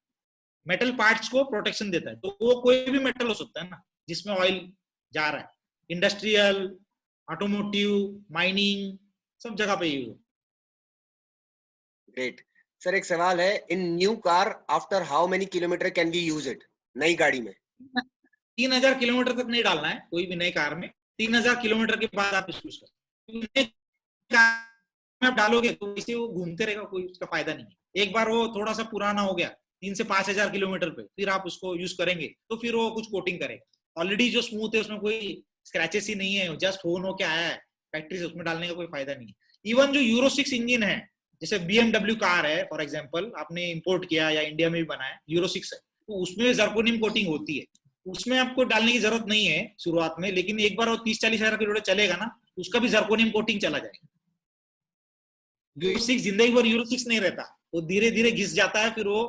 S2: मेटल पार्ट्स को प्रोटेक्शन देता है। तो वो कोई भी मेटल हो सकता है ना जिसमें ऑयल जा रहा है, इंडस्ट्रियल, ऑटोमोटिव, माइनिंग, सब जगह पे यूज।
S1: ग्रेट सर, एक सवाल है, in new car after how many kilometres can we use it? नई गाड़ी में
S2: 3000 किलोमीटर तक नहीं डालना है कोई भी नई कार में। 3000 किलोमीटर के बाद आप इसको यूज कर, आप डालोगे तो इसे वो घूमते रहेगा, कोई उसका फायदा नहीं है। एक बार वो थोड़ा सा पुराना हो गया 3 से 5000 किलोमीटर पे, फिर आप उसको यूज करेंगे तो फिर वो कुछ कोटिंग करेगा। ऑलरेडी जो स्मूथ है उसमें कोई स्क्रैचेस ही नहीं है, जस्ट होन होके आया है फैक्ट्री से, उसमें डालने का कोई फायदा नहीं है। इवन जो यूरो 6 इंजन है, जैसे BMW कार है फॉर एग्जाम्पल, आपने इंपोर्ट किया या इंडिया में भी बनाया, यूरो 6 है, तो उसमें जर्कोनियम कोटिंग होती है, उसमें आपको डालने की जरूरत नहीं है शुरुआत में, लेकिन एक बार वो 30-40 हजार किलोमीटर चलेगा ना, उसका भी जर्कोनियम कोटिंग चला जाएगा। यूरो 6 जिंदगी भर यूरो 6 नहीं रहता, वो धीरे धीरे घिस जाता है, फिर वो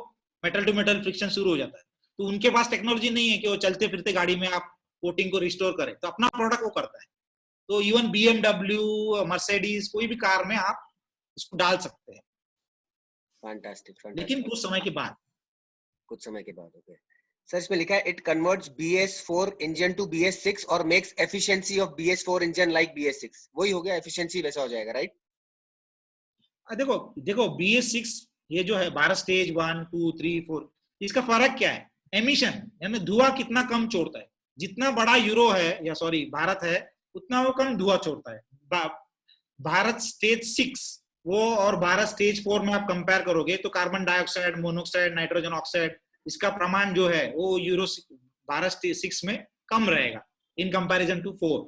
S2: मेटल टू मेटल फ्रिक्शन शुरू हो जाता है। तो उनके पास टेक्नोलॉजी नहीं है कि वो चलते फिरते गाड़ी में आप कोटिंग को रिस्टोर करें, तो अपना प्रोडक्ट वो करता है। तो इवन BMW, मर्सिडीज, कोई भी कार में आप इसको डाल सकते हैं।
S1: फैंटास्टिक,
S2: लेकिन कुछ समय के बाद,
S1: ओके सर। इसमें लिखा है it converts BS4 engine to BS6 और makes efficiency of BS4 engine like BS6। वही हो गया, एफिशिएंसी वैसा हो जाएगा, राइट?
S2: देखो देखो BS6 ये जो है 12 स्टेज 1, 2, 3, 4, इसका फर्क क्या है? एमिशन यानी धुआं कितना कम छोड़ता है। जितना बड़ा यूरो है या सॉरी भारत है, उतना वो कम धुआं छोड़ता है। भारत स्टेज 6 वो और भारत स्टेज 4 में आप कंपेयर करोगे तो carbon dioxide, monoxide, nitrogen oxide, इसका प्रमाण जो है वो यूरो भारत स्टेज 6 में कम रहेगा इन कंपैरिजन टू 4।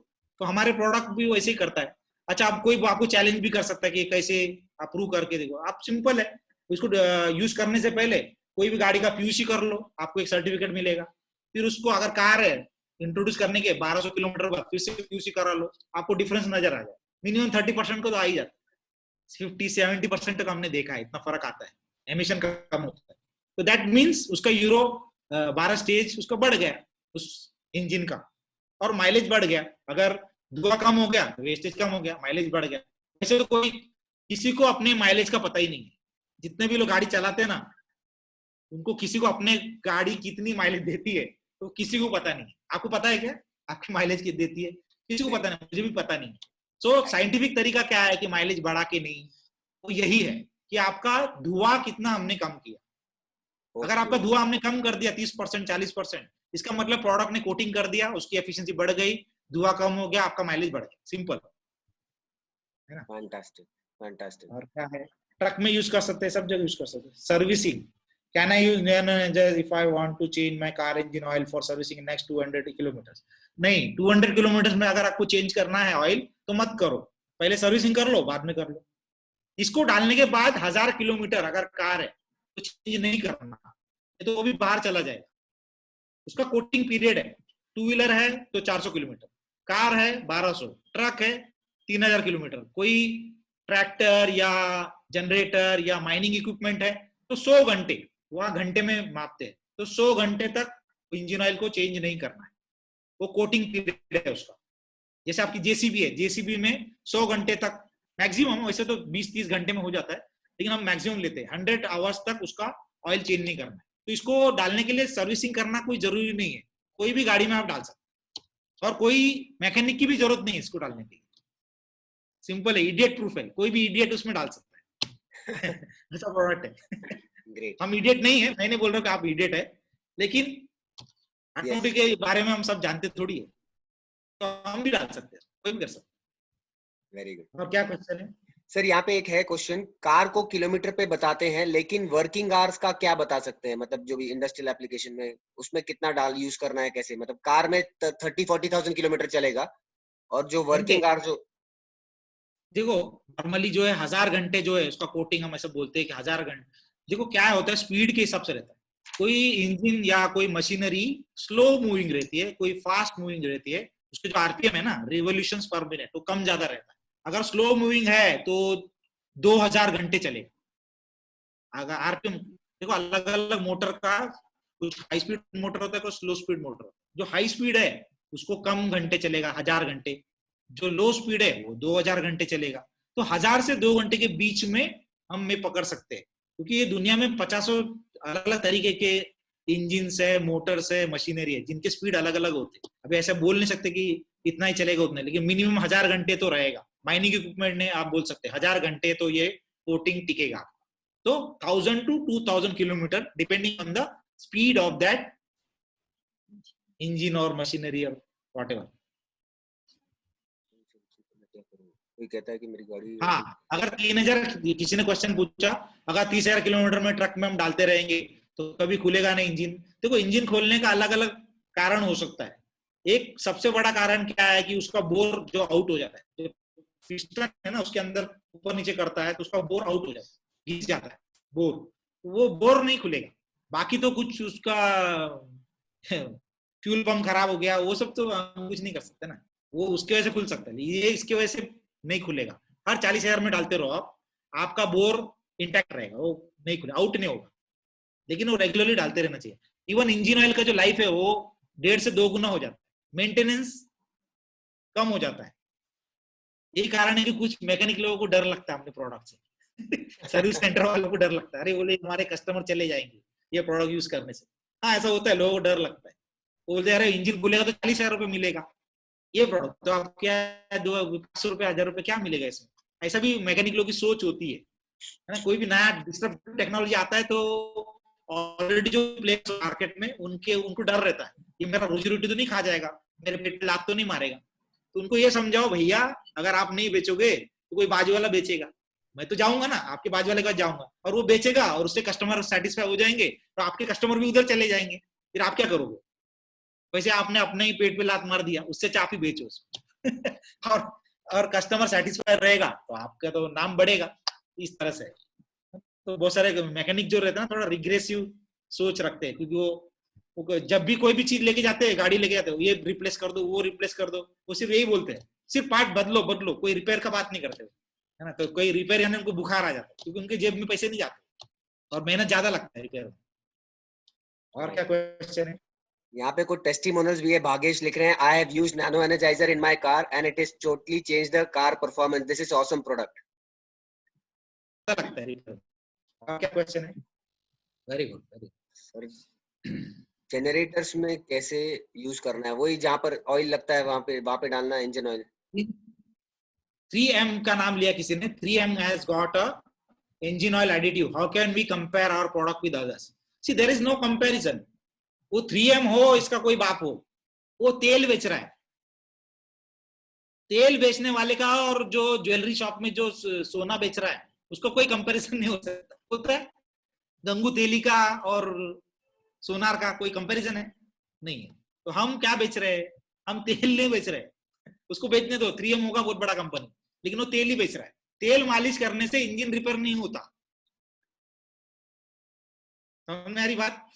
S2: तो हमारे प्रोडक्ट भी वैसे ही करता है। अच्छा, आप कोई आपको चैलेंज भी कर सकता है कि कैसे अप्रूव करके देखो। आप सिंपल है, उसको यूज करने से पहले कोई भी गाड़ी का PUC कर लो, आपको एक सर्टिफिकेट मिलेगा। फिर उसको अगर कार है इंट्रोड्यूस करने के 1200 किलोमीटर बाद फिर से PUC करा लो, आपको डिफरेंस नजर आ जाए। मिनिमम 30% को तो आ ही जाता है, 50-70% तक हमने देखा है, इतना फर्क आता है, एमिशन कम होता है। तो दैट मीन्स उसका यूरो 12 स्टेज उसका बढ़ गया उस इंजन का, और माइलेज बढ़ गया। अगर धुआं कम हो गया, वेस्टेज कम हो गया, माइलेज बढ़ गया। ऐसे तो कोई किसी को अपने माइलेज का पता ही नहीं है। जितने भी लोग गाड़ी चलाते हैं ना, उनको किसी को अपने गाड़ी कितनी माइलेज देती है तो किसी को पता नहीं। आपको पता है क्या आपकी माइलेज कितनी देती है? किसी को पता नहीं, मुझे भी पता नहीं। सो साइंटिफिक तरीका क्या है कि माइलेज बढ़ा के नहीं, वो यही है कि आपका धुआं कितना हमने कम किया। अगर आपका धुआं हमने कम कर दिया 30%, 40%, इसका मतलब प्रोडक्ट ने कोटिंग कर दिया, उसकी एफिशिएंसी बढ़ गई, धुआं कम हो गया, आपका माइलेज बढ़ गया। सिंपल है ना?
S1: फैंटास्टिक।
S2: और क्या है, ट्रक में यूज कर सकते हैं, सब जगह यूज कर सकते हैं। Servicing, can I use if I want to change my car engine oil for servicing in next 200 kilometer? नहीं, 200 किलोमीटर में अगर आपको चेंज करना है ऑयल तो मत करो, पहले सर्विसिंग कर लो, बाद में कर लो। इसको डालने के बाद 1000 किलोमीटर अगर कार है तो चेंज नहीं करना, तो वो भी बाहर चला जाएगा। उसका कोटिंग पीरियड है। 2 व्हीलर है तो 400 किलोमीटर, कार है 1200, ट्रक है 3000 किलोमीटर, कोई ट्रैक्टर या जनरेटर या माइनिंग इक्विपमेंट है तो 100 घंटे, वहां घंटे में मापते हैं, तो 100 घंटे तक इंजन ऑयल को चेंज नहीं करना है। वो कोटिंग पीरियड है उसका। जैसे आपकी जेसीबी है, जेसीबी में 100 घंटे तक मैक्सिमम, वैसे तो 20-30 घंटे में हो जाता है, लेकिन हम मैक्सिमम लेते हैं 100 आवर्स तक उसका ऑयल चेंज नहीं करना है। तो इसको डालने के लिए सर्विसिंग करना कोई जरूरी नहीं है, कोई भी गाड़ी में आप डाल सकते हैं, और कोई मैकेनिक की भी जरूरत नहीं है इसको डालने के लिए। सिंपल है, इडियट प्रूफ है, कोई भी इडियट उसमें डाल सकता है। ऐसा प्रोडक्ट है।
S1: ग्रेट।
S2: हम इडियट नहीं है, मैं नहीं बोल रहा हूँ कि आप इडियट है, लेकिन ऑटोमोटिव के बारे में हम सब जानते थोड़ी है, तो हम भी डाल सकते हैं, कोई भी कर सकते हैं।
S1: Very good.
S2: और क्या क्वेश्चन है
S1: सर? यहाँ पे एक है क्वेश्चन, कार को किलोमीटर पे बताते हैं लेकिन वर्किंग आवर्स का क्या बता सकते हैं? मतलब जो भी इंडस्ट्रियल एप्लीकेशन में, उसमें कितना डाल यूज करना है, कैसे? मतलब कार में 30-40,000 किलोमीटर चलेगा, और जो वर्किंग आवर्स जो
S2: देखो नॉर्मली जो है 1000 घंटे जो है उसका कोटिंग, हम ऐसा बोलते हैं कि 1000 घंटे। देखो क्या होता है, स्पीड के हिसाब से रहता है। कोई इंजन या कोई मशीनरी स्लो मूविंग रहती है, कोई फास्ट मूविंग रहती है, उसके जो आरपीएम है ना, रिवोल्यूशंस पर मिनट, तो कम ज्यादा रहता है। अगर स्लो मूविंग है तो 2000 घंटे चलेगा। अगर आरपीएम देखो अलग अलग मोटर का, कुछ हाई स्पीड मोटर होता है, कुछ स्लो स्पीड मोटर। जो हाई स्पीड है उसको कम घंटे चलेगा, 1000 घंटे। जो लो स्पीड है वो 2000 घंटे चलेगा। तो 1000 से 2 घंटे के बीच में हम में पकड़ सकते हैं, क्योंकि ये दुनिया में 50 अलग अलग तरीके के इंजन है, मोटर्स है, मशीनरी है, जिनके स्पीड अलग अलग होते हैं। अभी ऐसा बोल नहीं सकते कि इतना ही चलेगा उतना, लेकिन मिनिमम 1000 घंटे तो रहेगा। माइनिंग इक्विपमेंट ने आप बोल सकते हैं 1000 घंटे तो ये कोटिंग टिकेगा। तो 1000 to 2000 kilometre depending on the speed of that engine और मशीनरी और व्हाटएवर।
S1: कोई कहता है कि मेरी गाड़ी
S2: हाँ, अगर 3000, किसी ने क्वेश्चन पूछा, अगर 30,000 किलोमीटर में ट्रक में हम डालते रहेंगे तो कभी खुलेगा नहीं इंजन। देखो, इंजन खोलने का अलग अलग कारण हो सकता है। एक सबसे बड़ा कारण क्या है कि उसका बोर जो आउट हो जाता है, जो पिस्टन है ना उसके अंदर ऊपर नीचे करता है तो उसका बोर आउट हो जाता है, घिस जाता है बोर, तो वो बोर नहीं खुलेगा। बाकी तो कुछ उसका फ्यूल पंप खराब हो गया, वो सब तो हम कुछ नहीं कर सकते ना, वो उसकी वजह से खुल सकता है, ये इसकी वजह से नहीं खुलेगा। हर 40,000 में डालते रहो आप, आपका बोर इंटैक्ट रहेगा, वो नहीं खुलेगा, आउट नहीं होगा। लेकिन वो रेगुलरली डालते रहना चाहिए। इवन इंजन ऑयल का जो लाइफ है वो 1.5 से 2 गुना हो जाता है, मेंटेनेंस कम हो जाता है। यही कारण है कि कुछ मैकेनिक लोगों को डर लगता है अपने प्रोडक्ट से सर्विस सेंटर वालों को डर लगता है, अरे बोले हमारे कस्टमर चले जाएंगे ये प्रोडक्ट यूज करने से। हाँ, ऐसा होता है, लोगों को डर लगता है, वो बोलते हैं अरे इंजन खुलेगा तो 40,000 रुपये मिलेगा, ये प्रोडक्ट तो आप क्या 200-500 रुपये 1000 रुपये क्या मिलेगा इसमें। ऐसा भी मैकेनिक लोगों की सोच होती है ना। कोई भी नया डिस्टर्बिव टेक्नोलॉजी आता है तो ऑलरेडी जो प्लेयर्स मार्केट में उनको डर रहता है कि मेरा रोजी रोटी तो नहीं खा जाएगा, मेरे पेट पे लात तो नहीं मारेगा। तो उनको ये समझाओ भैया, अगर आप नहीं बेचोगे तो कोई बाजू वाला बेचेगा, मैं तो जाऊंगा ना आपके बाजू वाले के पास जाऊंगा और वो बेचेगा और उससे कस्टमर सेटिस्फाई हो जाएंगे, तो आपके कस्टमर भी उधर चले जाएंगे, फिर आप क्या करोगे। वैसे आपने अपने ही पेट पे लात मार दिया, उससे चाप ही बेचो उसको और कस्टमर सेटिस्फाई रहेगा तो आपका तो नाम बढ़ेगा। इस तरह से तो बहुत सारे मैकेनिक जो रहते हैं ना थोड़ा रिग्रेसिव सोच रखते हैं, क्योंकि वो जब भी कोई भी चीज लेके जाते हैं, गाड़ी लेके जाते हैं, ये रिप्लेस कर दो वो रिप्लेस कर दो, वो सिर्फ यही बोलते हैं, सिर्फ पार्ट बदलो बदलो, कोई रिपेयर का बात नहीं करते है ना। तो कोई रिपेयर यानी उनको बुखार आ जाता है, क्योंकि उनके जेब में पैसे नहीं जाते और मेहनत ज्यादा लगता है रिपेयर में। और क्या क्वेश्चन है।
S1: यहाँ पे कुछ टेस्टिमोनियल्स भी है। भागेश लिख रहे हैं, I have used nano energiser in my car and it is totally change the car performance, this is awesome product.
S2: लगता है रिपेयर। और क्या क्वेश्चन है। Very good very
S1: sir, generators में कैसे यूज करना है, वही जहाँ पर ऑयल लगता है वहां पे डालना है इंजन ऑयल।
S2: 3M का नाम लिया किसी ने, 3M has got a engine oil additive, how can we compare our product with others? See, there is no comparison. वो 3M हो, इसका कोई बाप हो, वो तेल बेच रहा है, तेल बेचने वाले का और जो ज्वेलरी शॉप में जो सोना बेच रहा है उसको कोई कंपैरिजन नहीं हो सकता। होता है गंगू तेली का और सोनार का कोई कंपैरिजन है नहीं है। तो हम क्या बेच रहे हैं, हम तेल नहीं बेच रहे, उसको बेचने दो, 3M होगा बहुत बड़ा कंपनी, लेकिन वो तेल ही बेच रहा है। तेल मालिश करने से इंजन रिपेयर नहीं होता, समझ में आ रही बात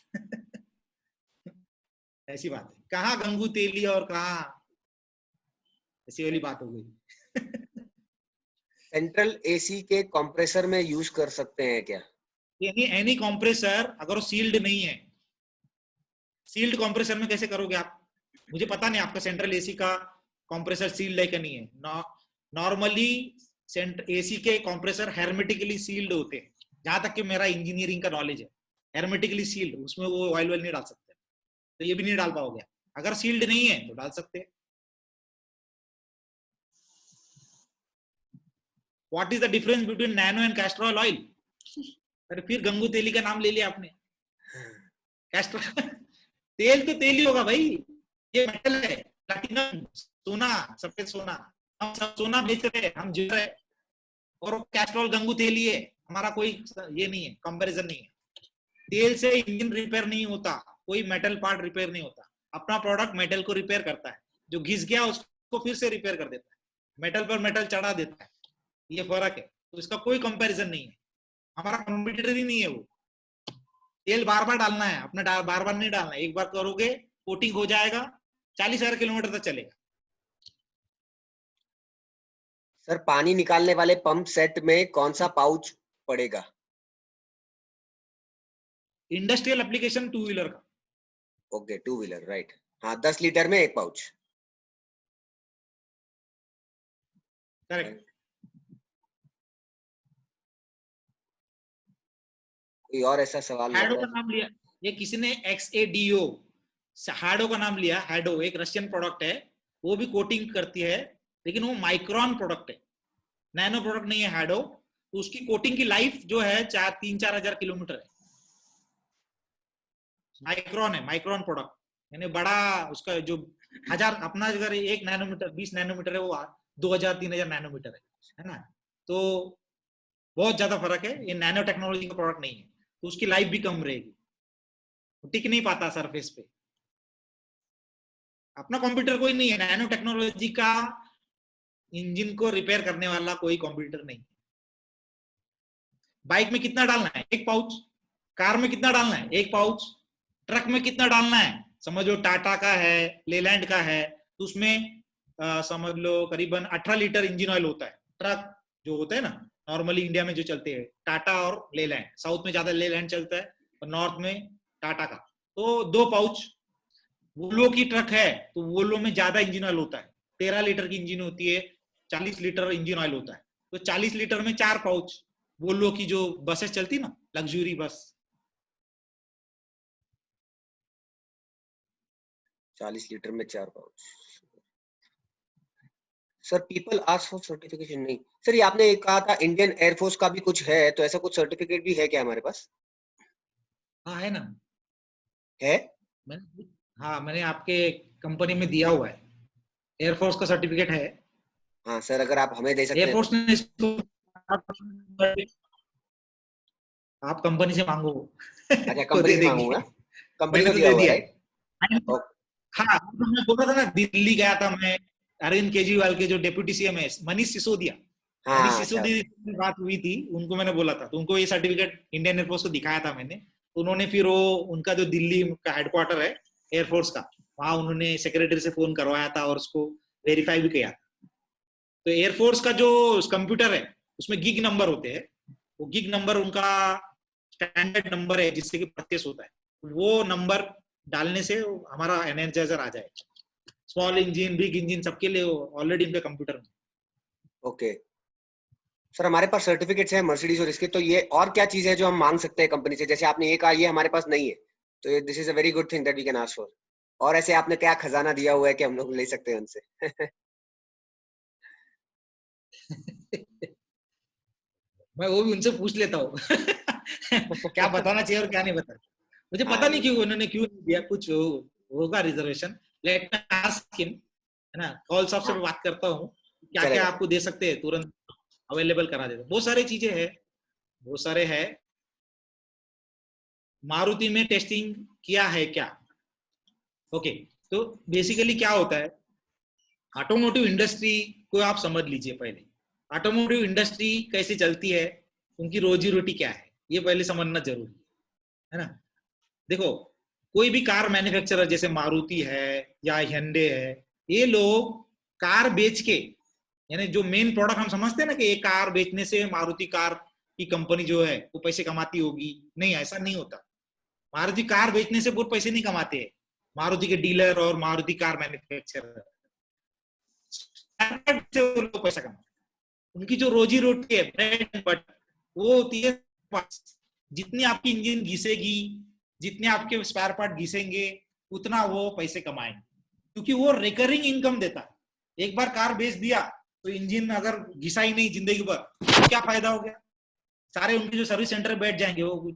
S2: ऐसी बात है, कहाँ गंगू तेली और कहाँ ऐसी वाली बात हो गई
S1: सेंट्रल एसी के कंप्रेसर में यूज कर सकते हैं क्या।
S2: यानी एनी कंप्रेसर अगर वो सील्ड नहीं है, सील्ड कंप्रेसर में कैसे करोगे आप, मुझे पता नहीं आपका सेंट्रल एसी का कंप्रेसर सील्ड है कि नहीं है। नॉर्मली एसी के कंप्रेसर हेर्मेटिकली सील्ड होते हैं, जहां तक कि मेरा इंजीनियरिंग का नॉलेज है, हेर्मेटिकली सील्ड, उसमें वो ऑयल नहीं डाल सकते, तो ये भी नहीं डाल पाओगे। अगर सील्ड नहीं है तो डाल सकते हैं। What is the difference between nano and Castrol oil. अरे फिर गंगू तेली का नाम ले लिया आपने, कैस्ट्रॉल तेल तो तेल ही होगा भाई, ये मेटल है, प्लैटिनम सोना, सफेद सोना, हम सब सोना बेच रहे हैं, हम जी रहे हैं, और कैस्ट्रॉल गंगू तेल ही है, हमारा कोई ये नहीं है, कंपैरिजन नहीं है। तेल से इंजन रिपेयर नहीं होता, कोई मेटल पार्ट रिपेयर नहीं होता, अपना प्रोडक्ट मेटल को रिपेयर करता है, जो घिस गया उसको फिर से रिपेयर कर देता है, मेटल पर मेटल चढ़ा देता है, ये फर्क है। तो इसका कोई कंपैरिजन नहीं है, हमारा कॉम्पिटिटर ही नहीं है वो। तेल बार बार डालना है, अपने बार बार नहीं डालना है, एक बार करोगे कोटिंग हो जाएगा, 40,000 किलोमीटर तक चलेगा।
S1: सर, पानी निकालने वाले पंप सेट में कौन सा पाउच पड़ेगा।
S2: इंडस्ट्रियल एप्लीकेशन, टू व्हीलर का।
S1: Okay, two wheeler, right. हाँ, 10 लीटर में एक पाउच।
S2: करेक्ट।
S1: कोई और ऐसा सवाल लग
S2: हैडो
S1: रहा
S2: का
S1: है।
S2: नाम लिया, ये किसी ने XADO हैडो का नाम लिया, हैडो एक रशियन प्रोडक्ट है, वो भी कोटिंग करती है, लेकिन वो माइक्रोन प्रोडक्ट है, नैनो प्रोडक्ट नहीं है हैडो। तो उसकी कोटिंग की लाइफ जो है 3-4 हजार किलोमीटर है। माइक्रोन है, माइक्रोन प्रोडक्ट, यानी बड़ा उसका जो हजार, अपना अगर 1 नैनोमीटर 20 नैनोमीटर है, वो 2000-3000 नैनोमीटर है ना। तो बहुत ज्यादा फर्क है, ये नैनो टेक्नोलॉजी का प्रोडक्ट नहीं है, तो उसकी लाइफ भी कम रहेगी, टिक नहीं पाता सरफेस पे। अपना कंप्यूटर कोई नहीं है नैनो टेक्नोलॉजी का, इंजन को रिपेयर करने वाला कोई कंप्यूटर नहीं। बाइक में कितना डालना है? 1 पाउच। कार में कितना डालना है? 1 पाउच। ट्रक में कितना डालना है? समझो टाटा का है, लेलैंड का है, तो उसमें समझ लो करीबन 18 लीटर इंजन ऑयल होता है। ट्रक जो होता है ना नॉर्मली इंडिया में जो चलते हैं, टाटा और लेलैंड, साउथ में ज्यादा लेलैंड चलता है और नॉर्थ में टाटा का, तो 2 पाउच। वोल्वो की ट्रक है तो वोल्वो में ज्यादा इंजन ऑयल होता है, 13 लीटर की इंजन होती है, 40 लीटर इंजन ऑयल होता है, तो 40 लीटर में 4 पाउच। वोल्वो की जो बसेस चलती ना, लग्जरी बस,
S1: 40 लीटर में 4 pouch. Sir people ask for certification, नहीं सर, ये आपने एक कहा था इंडियन एयरफोर्स का भी कुछ है, तो ऐसा कुछ सर्टिफिकेट भी है क्या हमारे पास?
S2: हाँ है ना,
S1: है?
S2: मैंने, हाँ मैंने आपके कंपनी में दिया हुआ है, एयरफोर्स का सर्टिफिकेट है।
S1: हाँ सर, अगर आप हमें दे सकते हैं तो।
S2: एयरफोर्स ने इसको, आप कंपनी से मांगो
S1: अच्छा,
S2: वो
S1: कंपनी
S2: दे
S1: से
S2: देंगे।
S1: मांगूंगा, कंपनी
S2: मैंने
S1: को
S2: तो
S1: दिया
S2: दे
S1: हुआ
S2: दिया
S1: राइट?
S2: है। हाँ तो मैं बोल रहा था ना, दिल्ली गया था मैं, अरविंद केजरीवाल के जो डेप्यूटी CM है मनीष सिसोदिया, मनीष
S1: हाँ अच्छा।
S2: सिसोदिया से बात हुई थी, उनको मैंने बोला था, तो उनको ये सर्टिफिकेट इंडियन एयरफोर्स को दिखाया था मैंने, तो उन्होंने फिर वो उनका जो दिल्ली का हेडक्वार्टर है एयरफोर्स का, वहां उन्होंने सेक्रेटरी से फोन करवाया था और उसको वेरीफाई भी किया। तो एयरफोर्स का जो कंप्यूटर है उसमें गिग नंबर होते हैं, वो गिग नंबर उनका स्टैंडर्ड नंबर है जिससे कि परचेस होता है, वो नंबर डालने से हमारा एनर्जाइजर आ जाए, स्मॉल इंजन बिग इंजन सबके लिए ऑलरेडी इनके कंप्यूटर में।
S1: ओके सर, हमारे पास सर्टिफिकेट्स हैं मर्सिडीज और इसके, तो ये और क्या चीज है जो हम मांग सकते हैं कंपनी से? जैसे आपने ये कहा ये हमारे पास नहीं है, तो ये this is a very good thing that we can ask for. और ऐसे आपने क्या खजाना दिया हुआ है कि हम लोग ले सकते हैं उनसे?
S2: मैं वो भी उनसे पूछ लेता हूँ क्या बताना चाहिए और क्या नहीं बताना, मुझे
S1: हाँ
S2: पता नहीं
S1: ये
S2: क्यों उन्होंने क्यों नहीं दिया, कुछ होगा reservation, let me ask him, है ना, कॉल साहब से
S1: हाँ
S2: मैं बात करता हूँ क्या क्या
S1: चलेगा सर।
S2: आपको दे सकते हैं, तुरंत अवेलेबल करा देते, बहुत सारी चीजें हैं, बहुत सारे है। मारुति में टेस्टिंग किया है क्या? ओके, तो बेसिकली क्या होता है, ऑटोमोटिव इंडस्ट्री को आप समझ लीजिए पहले, ऑटोमोटिव इंडस्ट्री कैसे चलती है, उनकी रोजी रोटी क्या है, ये पहले समझना जरूरी है ना। देखो, कोई भी कार मैन्युफैक्चरर जैसे मारुति है या hyundai है, ये लोग कार बेच के, यानी जो मेन प्रोडक्ट हम समझते हैं ना कि ये कार बेचने से मारुति कार की कंपनी जो है वो पैसे कमाती होगी, नहीं ऐसा नहीं होता। मारुति कार बेचने से बहुत पैसे नहीं कमाते हैं, मारुति के डीलर और मारुति कार मैन्युफैक्चरर से वो लोग पैसा कमाते हैं। उनकी जो रोजी रोटी है ब्रेड एंड बटर, वो होती है parts। जितनी आपकी इंजन घिसेगी, जितने आपके स्पेयर पार्ट घिसेंगे, उतना वो पैसे कमाएंगे, क्योंकि वो रिकरिंग इनकम देता है। एक बार कार बेच दिया तो इंजन अगर घिसा ही नहीं जिंदगी भर, तो क्या फायदा हो गया, सारे उनके जो सर्विस सेंटर बैठ जाएंगे वो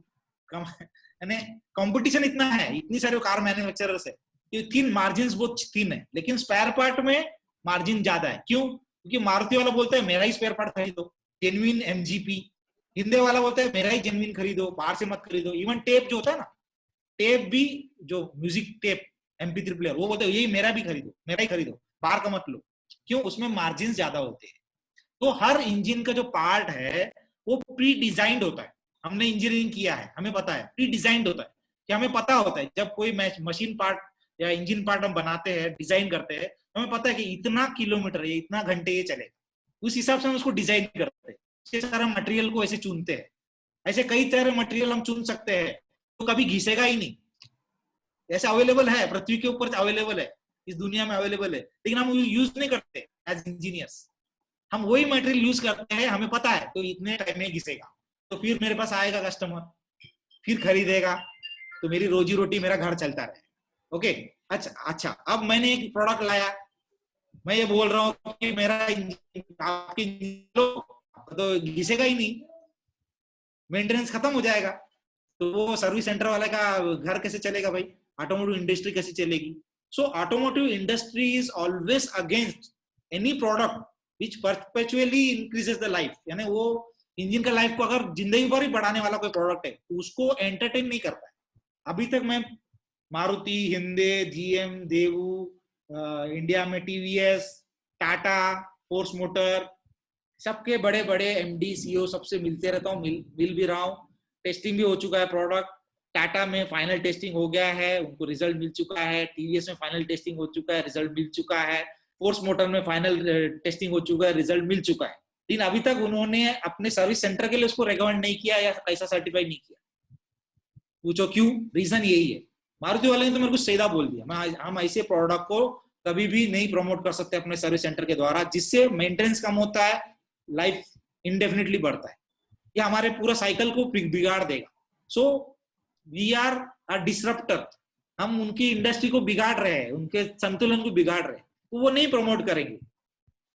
S2: कम, यानी कंपटीशन इतना है, इतनी सारे कार मैन्युफैक्चरर्स है, थिन मार्जिन बहुत थिन है, लेकिन स्पेयर पार्ट में मार्जिन ज्यादा है। क्यों? क्योंकि मारुति वाला बोलता है मेरा ही स्पेयर पार्ट खरीदो, जेन्युइन MGP, हिंदे वाला बोलता है मेरा ही जेन्युइन खरीदो, बाहर से मत खरीदो। इवन टेप जो होता है ना, टेप भी, जो म्यूजिक टेप MP3 प्लेयर, वो बोलते हैं यही मेरा भी खरीदो, मेरा ही खरीदो, बाहर का मत लो। क्यों? उसमें मार्जिन ज्यादा होते हैं। तो हर इंजन का जो पार्ट है वो प्री डिजाइंड होता है, हमने इंजीनियरिंग किया है, हमें पता है प्री डिजाइंड होता है, कि हमें पता होता है जब कोई मशीन पार्ट या इंजन पार्ट हम बनाते हैं, डिजाइन करते हैं, हमें पता है कि इतना किलोमीटर या इतना घंटे ये चलेगा, उस हिसाब से हम उसको डिजाइन करते हैं, इसके सारे मटेरियल को ऐसे चुनते हैं। ऐसे कई सारे मटेरियल हम चुन सकते हैं तो कभी घिसेगा ही नहीं, ऐसे अवेलेबल है, पृथ्वी के ऊपर अवेलेबल है, इस दुनिया में अवेलेबल है, लेकिन हम यूज नहीं करते एज इंजीनियर्स। हम वही मटेरियल यूज करते हैं, हमें पता है तो इतने टाइम में घिसेगा, तो फिर मेरे पास आएगा कस्टमर, फिर खरीदेगा, तो मेरी रोजी रोटी, मेरा घर चलता रहे। ओके, अच्छा अब मैंने एक प्रोडक्ट लाया, मैं ये बोल रहा हूँ कि मेरा आपकी तो घिसेगा ही नहीं, मेंटेनेंस खत्म हो जाएगा, तो वो सर्विस सेंटर वाले का घर कैसे चलेगा भाई? ऑटोमोटिव इंडस्ट्री कैसे चलेगी? So automotive industry is always against any product which perpetually increases the life, यानी वो इंजन का लाइफ को अगर जिंदगी भर ही बढ़ाने वाला कोई प्रोडक्ट है तो उसको एंटरटेन नहीं करता है। अभी तक मैं मारुति, हिंदे, जीएम, देवू, इंडिया में टीवीएस, टाटा, फोर्स मोटर, सबके बड़े बड़े एमडी, सीईओ सबसे मिलते रहता हूँ, मिल भी रहा हूँ, टेस्टिंग भी हो चुका है प्रोडक्ट। टाटा में फाइनल टेस्टिंग हो गया है, उनको रिजल्ट मिल चुका है। टीवीएस में फाइनल टेस्टिंग हो चुका है, रिजल्ट मिल चुका है। फोर्स मोटर में फाइनल टेस्टिंग हो चुका है, रिजल्ट मिल चुका है। लेकिन अभी तक उन्होंने अपने सर्विस सेंटर के लिए उसको रिकमेंड नहीं किया या ऐसा सर्टिफाई नहीं किया। पूछो क्यों? रीजन यही है। मारुति वाले ने तो मेरे को सीधा बोल दिया, हम ऐसे प्रोडक्ट को कभी भी नहीं प्रमोट कर सकते अपने सर्विस सेंटर के द्वारा, जिससे मेंटेनेंस कम होता है, लाइफ इंडेफिनिटली बढ़ता है, ये हमारे पूरा साइकिल को बिगाड़ देगा। So we are a disrupter, हम उनकी इंडस्ट्री को बिगाड़ रहे हैं, उनके संतुलन को बिगाड़ रहे हैं, तो वो नहीं प्रमोट करेंगे,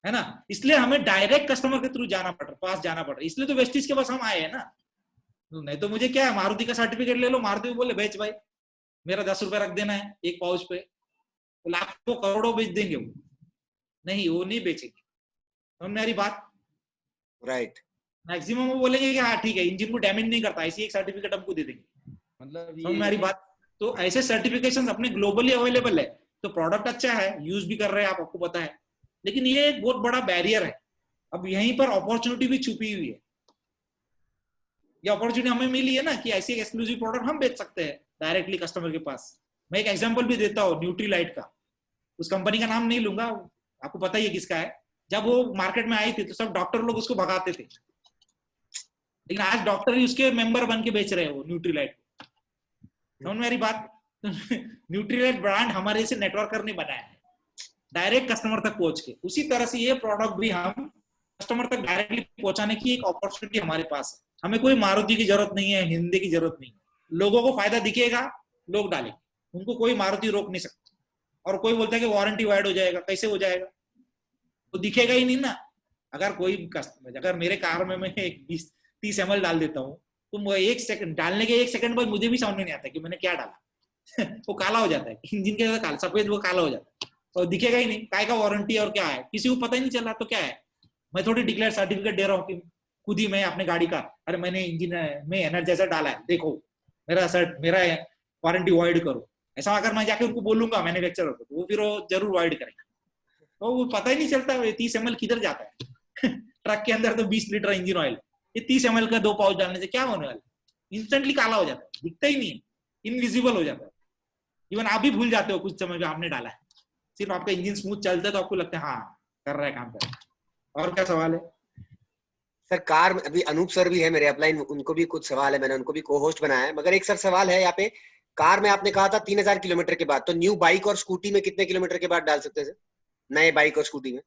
S2: है ना। इसलिए हमें डायरेक्ट कस्टमर के थ्रू पास जाना पड़ रहा है। इसलिए तो वेस्टीज के पास हम आए हैं ना, नहीं तो मुझे क्या है, मारुति का सर्टिफिकेट ले लो, मारुति बोले बेच भाई, मेरा 10 रुपए रख देना है एक पाउच पे, तो लाखों करोड़ों बेच देंगे वो। नहीं, वो नहीं बेचेंगे। समझ मेरी बात?
S1: राइट।
S2: मैक्सिमम वो बोलेंगे कि हाँ ठीक है, इंजन को डैमेज नहीं करता, ऐसी एक सर्टिफिकेट हमको दे देंगे।
S3: मतलब
S2: समझ मेरी बात? तो ऐसे सर्टिफिकेशन अपने ग्लोबली अवेलेबल है, तो प्रोडक्ट अच्छा है, यूज भी कर रहे हैं आप, आपको पता है, लेकिन ये एक बहुत बड़ा बैरियर है। अब यहीं पर अपॉर्चुनिटी भी छुपी हुई है। ये अपॉर्चुनिटी हमें मिली है ना कि ऐसे एक्सक्लूसिव प्रोडक्ट हम बेच सकते हैं डायरेक्टली कस्टमर के पास। मैं एक एग्जांपल भी देता हूँ न्यूट्रीलाइट का, उस कंपनी का नाम नहीं लूंगा, आपको पता ही है किसका है। जब वो मार्केट में आई थी तो सब डॉक्टर लोग उसको भगाते थे, लेकिन आज डॉक्टर ही उसके मेंबर बन के बेच रहे हैं वो न्यूट्रीलाइट। समझ मेरी बात? न्यूट्रीलाइट ब्रांड हमारे से नेटवर्कर ने बनाया है, डायरेक्ट कस्टमर तक पहुंच के। उसी तरह से ये प्रोडक्ट भी हम कस्टमर तक डायरेक्टली पहुंचाने की एक अपॉर्चुनिटी हमारे पास है। हमें कोई मारुति की जरूरत नहीं है, हिंदी की जरूरत नहीं है। लोगों को फायदा दिखेगा, लोग डालेंगे, उनको कोई मारुति रोक नहीं सकता। और कोई बोलता है कि वारंटी वाइड हो जाएगा, कैसे हो जाएगा? तो दिखेगा ही नहीं ना। अगर कोई कस्टमर, अगर मेरे कार में मैं 20-30 ml डाल देता हूँ, तो एक सेकंड डालने के 1 सेकंड बाद मुझे भी समझ में नहीं आता कि मैंने क्या डाला। वो काला हो जाता है, इंजन के काला, सफेद वो काला हो जाता है, तो दिखेगा ही नहीं काय का वारंटी और क्या है, किसी को पता ही नहीं चल रहा। तो क्या है, मैं थोड़ी डिक्लेयर सर्टिफिकेट दे रहा हूँ कि खुद ही मैं अपने गाड़ी का, अरे मैंने इंजन में एनर्जाइजर डाला है, देखो मेरा वारंटी वाइड करो। ऐसा अगर मैं जाके उनको बोलूंगा मैन्युफैक्चरर को, तो वो फिर वो जरूर वाइड करेंगे। तो वो पता ही नहीं चलता 30 ml किधर जाता है। ट्रक के अंदर तो 20 लीटर इंजन ऑयल, ये 30 ml का 2 पाउच डालने से क्या होने वाला है? इंस्टेंटली काला हो जाता है, दिखता ही नहीं है, इनविजिबल हो जाता है। इवन आप भी भूल जाते हो कुछ समय में आपने डाला है, सिर्फ आपका इंजन स्मूथ चलता है तो आपको लगता है हाँ कर रहा है, काम कर रहा है। और क्या सवाल है
S1: सर? कार अभी अनूप सर भी है मेरे अपलाइन, उनको भी कुछ सवाल है, मैंने उनको भी को होस्ट बनाया है। मगर एक सर सवाल है यहाँ पे, कार में आपने कहा था 3000 किलोमीटर के बाद, तो न्यू बाइक और स्कूटी में कितने किलोमीटर के बाद डाल सकते हैं सर? नए बाइक और स्कूटी में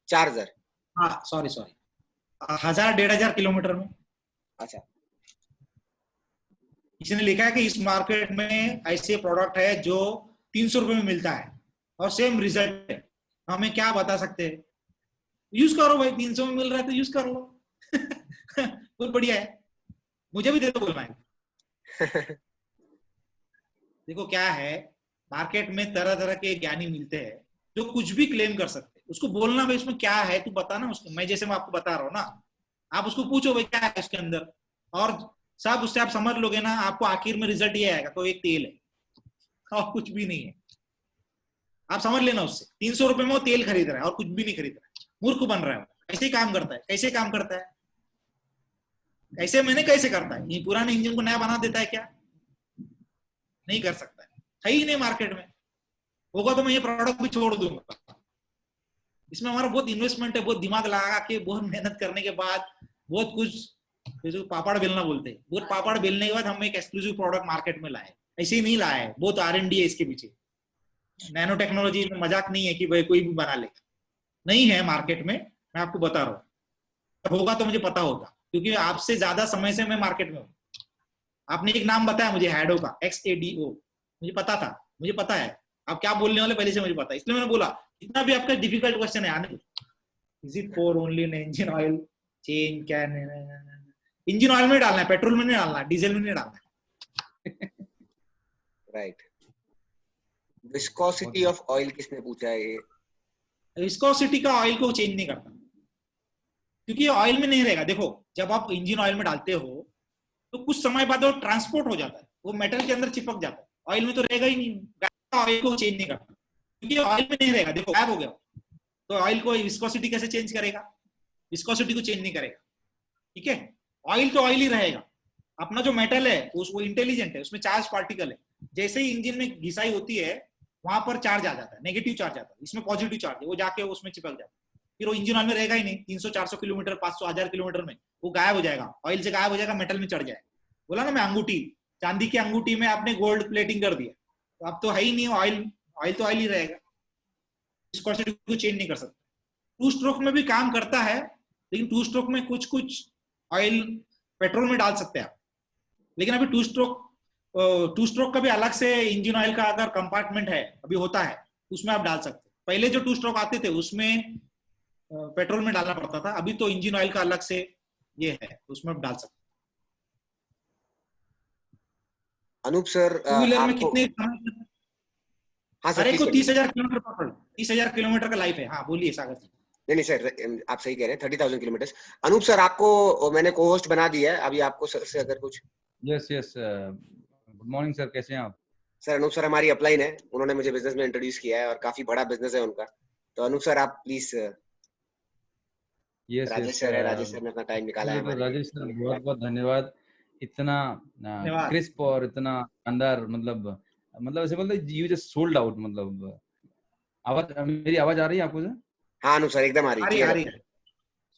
S1: 4000?
S2: हाँ सॉरी 1000-1500 किलोमीटर में।
S1: अच्छा,
S2: इसने लिखा है कि इस मार्केट में ऐसे प्रोडक्ट है जो 300 रुपए में मिलता है और सेम रिजल्ट है, हमें क्या बता सकते हैं? यूज करो भाई, 300 में मिल रहा है तो यूज कर लो। बहुत बढ़िया है, मुझे भी दे दो बोलना है। देखो क्या है, मार्केट में तरह तरह के ज्ञानी मिलते हैं जो कुछ भी क्लेम कर सकते हैं। उसको बोलना भाई इसमें क्या है, तू बता ना उसको। मैं जैसे मैं आपको बता रहा हूँ ना, आप उसको पूछो भाई क्या है इसके अंदर, और सब उससे आप समझ लोगे ना, आपको आखिर में रिजल्ट ये आएगा तो एक तेल है और कुछ भी नहीं है। आप समझ लेना उससे, 300 रुपए में वो तेल खरीद रहा है और कुछ भी नहीं खरीद रहा है, मूर्ख बन रहा है। ऐसे ही काम करता है। कैसे काम करता है? ऐसे मैंने कैसे करता है? ये पुराने इंजन को नया बना देता है क्या? नहीं कर सकता है ही नहीं मार्केट में। होगा तो मैं ये प्रोडक्ट भी छोड़ दूंगा। इसमें हमारा बहुत इन्वेस्टमेंट है, बहुत दिमाग लगा के, बहुत मेहनत करने के बाद, बहुत कुछ जो पापड़ बेलना बोलते हैं, बहुत पापड़ बेलने के बाद हम एक एक्सक्लूसिव प्रोडक्ट मार्केट में लाए। ऐसे ही नहीं लाए, बहुत R&D है इसके पीछे। नैनो टेक्नोलॉजी में मजाक नहीं है कि भाई कोई भी बना लेगा, नहीं है मार्केट में, मैं आपको बता रहा हूँ। होगा तो मुझे पता होगा, क्योंकि आपसे ज्यादा समय से मैं मार्केट में हूँ। आपने एक नाम बताया मुझे हैडो का, XADO, मुझे पता था, मुझे पता है आप क्या बोलने वाले पहले से मुझे पता है, इसलिए मैंने बोला इतना भी आपका डिफिकल्ट क्वेश्चन है आने को। Is it for only engine oil change, क्या इंजन ऑयल में डालना है, पेट्रोल में नहीं डालना है, डीजल में नहीं डालना है।
S1: राइट। विस्कोसिटी ऑफ ऑयल किसने पूछा है ये?
S2: विस्कोसिटी का ऑयल को चेंज नहीं करता, क्योंकि ऑयल में नहीं रहेगा। देखो जब आप इंजन ऑयल में डालते हो तो कुछ समय बाद वो ट्रांसपोर्ट हो जाता है, वो मेटल के अंदर चिपक जाता है, ऑयल में तो रहेगा ही नहीं। ऑयल को चेंज नहीं करता क्योंकि ऑयल में नहीं रहेगा, देखो गायब हो गया, तो ऑयल को विस्कोसिटी कैसे चेंज करेगा? विस्कोसिटी को चेंज नहीं करेगा, ठीक है। ऑयल तो ऑयल ही रहेगा। अपना जो मेटल है वो इंटेलिजेंट है, उसमें चार्ज पार्टिकल है, जैसे ही इंजन में घिसाई होती है वहां पर चार्ज आ जाता है, नेगेटिव चार्ज आता है, इसमें पॉजिटिव चार्ज है, वो जाके उसमें चिपक जाता है, फिर वो इंजन ऑयल में रहेगा ही नहीं। 300-400 किलोमीटर, 500-1000 किलोमीटर में वो गायब हो जाएगा, ऑयल से गायब हो जाएगा, मेटल में चढ़ जाएगा। बोला ना मैं, अंगूठी, चांदी की अंगूठी में आपने गोल्ड प्लेटिंग कर दिया, तो अब तो है ही नहीं ऑयल, ऑयल तो ऑयल ही रहेगा, विस्कोसिटी को चेंज नहीं कर सकते। टू स्ट्रोक में भी काम करता है, लेकिन टू स्ट्रोक में कुछ कुछ ऑयल पेट्रोल में डाल सकते हैं आप, लेकिन अभी टू स्ट्रोक का भी अलग से इंजन ऑयल का अगर कंपार्टमेंट है अभी होता है, उसमें आप डाल सकते हैं। पहले जो टू स्ट्रोक आते थे उसमें पेट्रोल में डालना पड़ता था, अभी तो इंजन ऑयल का अलग से ये है, उसमें आप डाल सकते हैं।
S1: अनूप सर,
S2: टू व्हीलर में
S1: आपको
S2: कितने,
S1: हाँ सर
S2: हर एक
S1: प्लीज
S2: को
S1: कंटिन्यू।
S2: 30,000 किलोमीटर पेट्रोल, 30,000 किलोमीटर का लाइफ है। हाँ बोलिए सागर जी।
S1: नहीं नहीं सर, आप सही कह रहे हैं, 30,000 किलोमीटर। अनूप सर, आपको मैंने को होस्ट बना दिया है, अभी आपको सर से अगर कुछ।
S3: Yes yes, good morning sir, कैसे हैं आप?
S1: सर अनूप सर हमारी अपलाइन है, उन्होंने मुझे बिजनेस में इंट्रोड्यूस किया है और काफी बड़ा बिजनेस है उनका। तो अनूप सर आप please.
S3: Yes
S1: Rajesh
S3: yes,
S1: sir है, राजेश सर ने अपना टाइम निकाला है हमारे लिए।
S3: राजेश सर बहुत बहुत धन्यवाद, इतना
S2: धन्यवाद।
S3: क्रिस्प और इतना अंदर, मतलब ऐसे बोलते यू जस्ट सोल्ड आउट, मतलब आवाज, मेरी आवाज आ रही है आपको सर?
S1: हाँ अनूप सर एकदम आ रही
S2: आ
S1: है।
S2: रही है।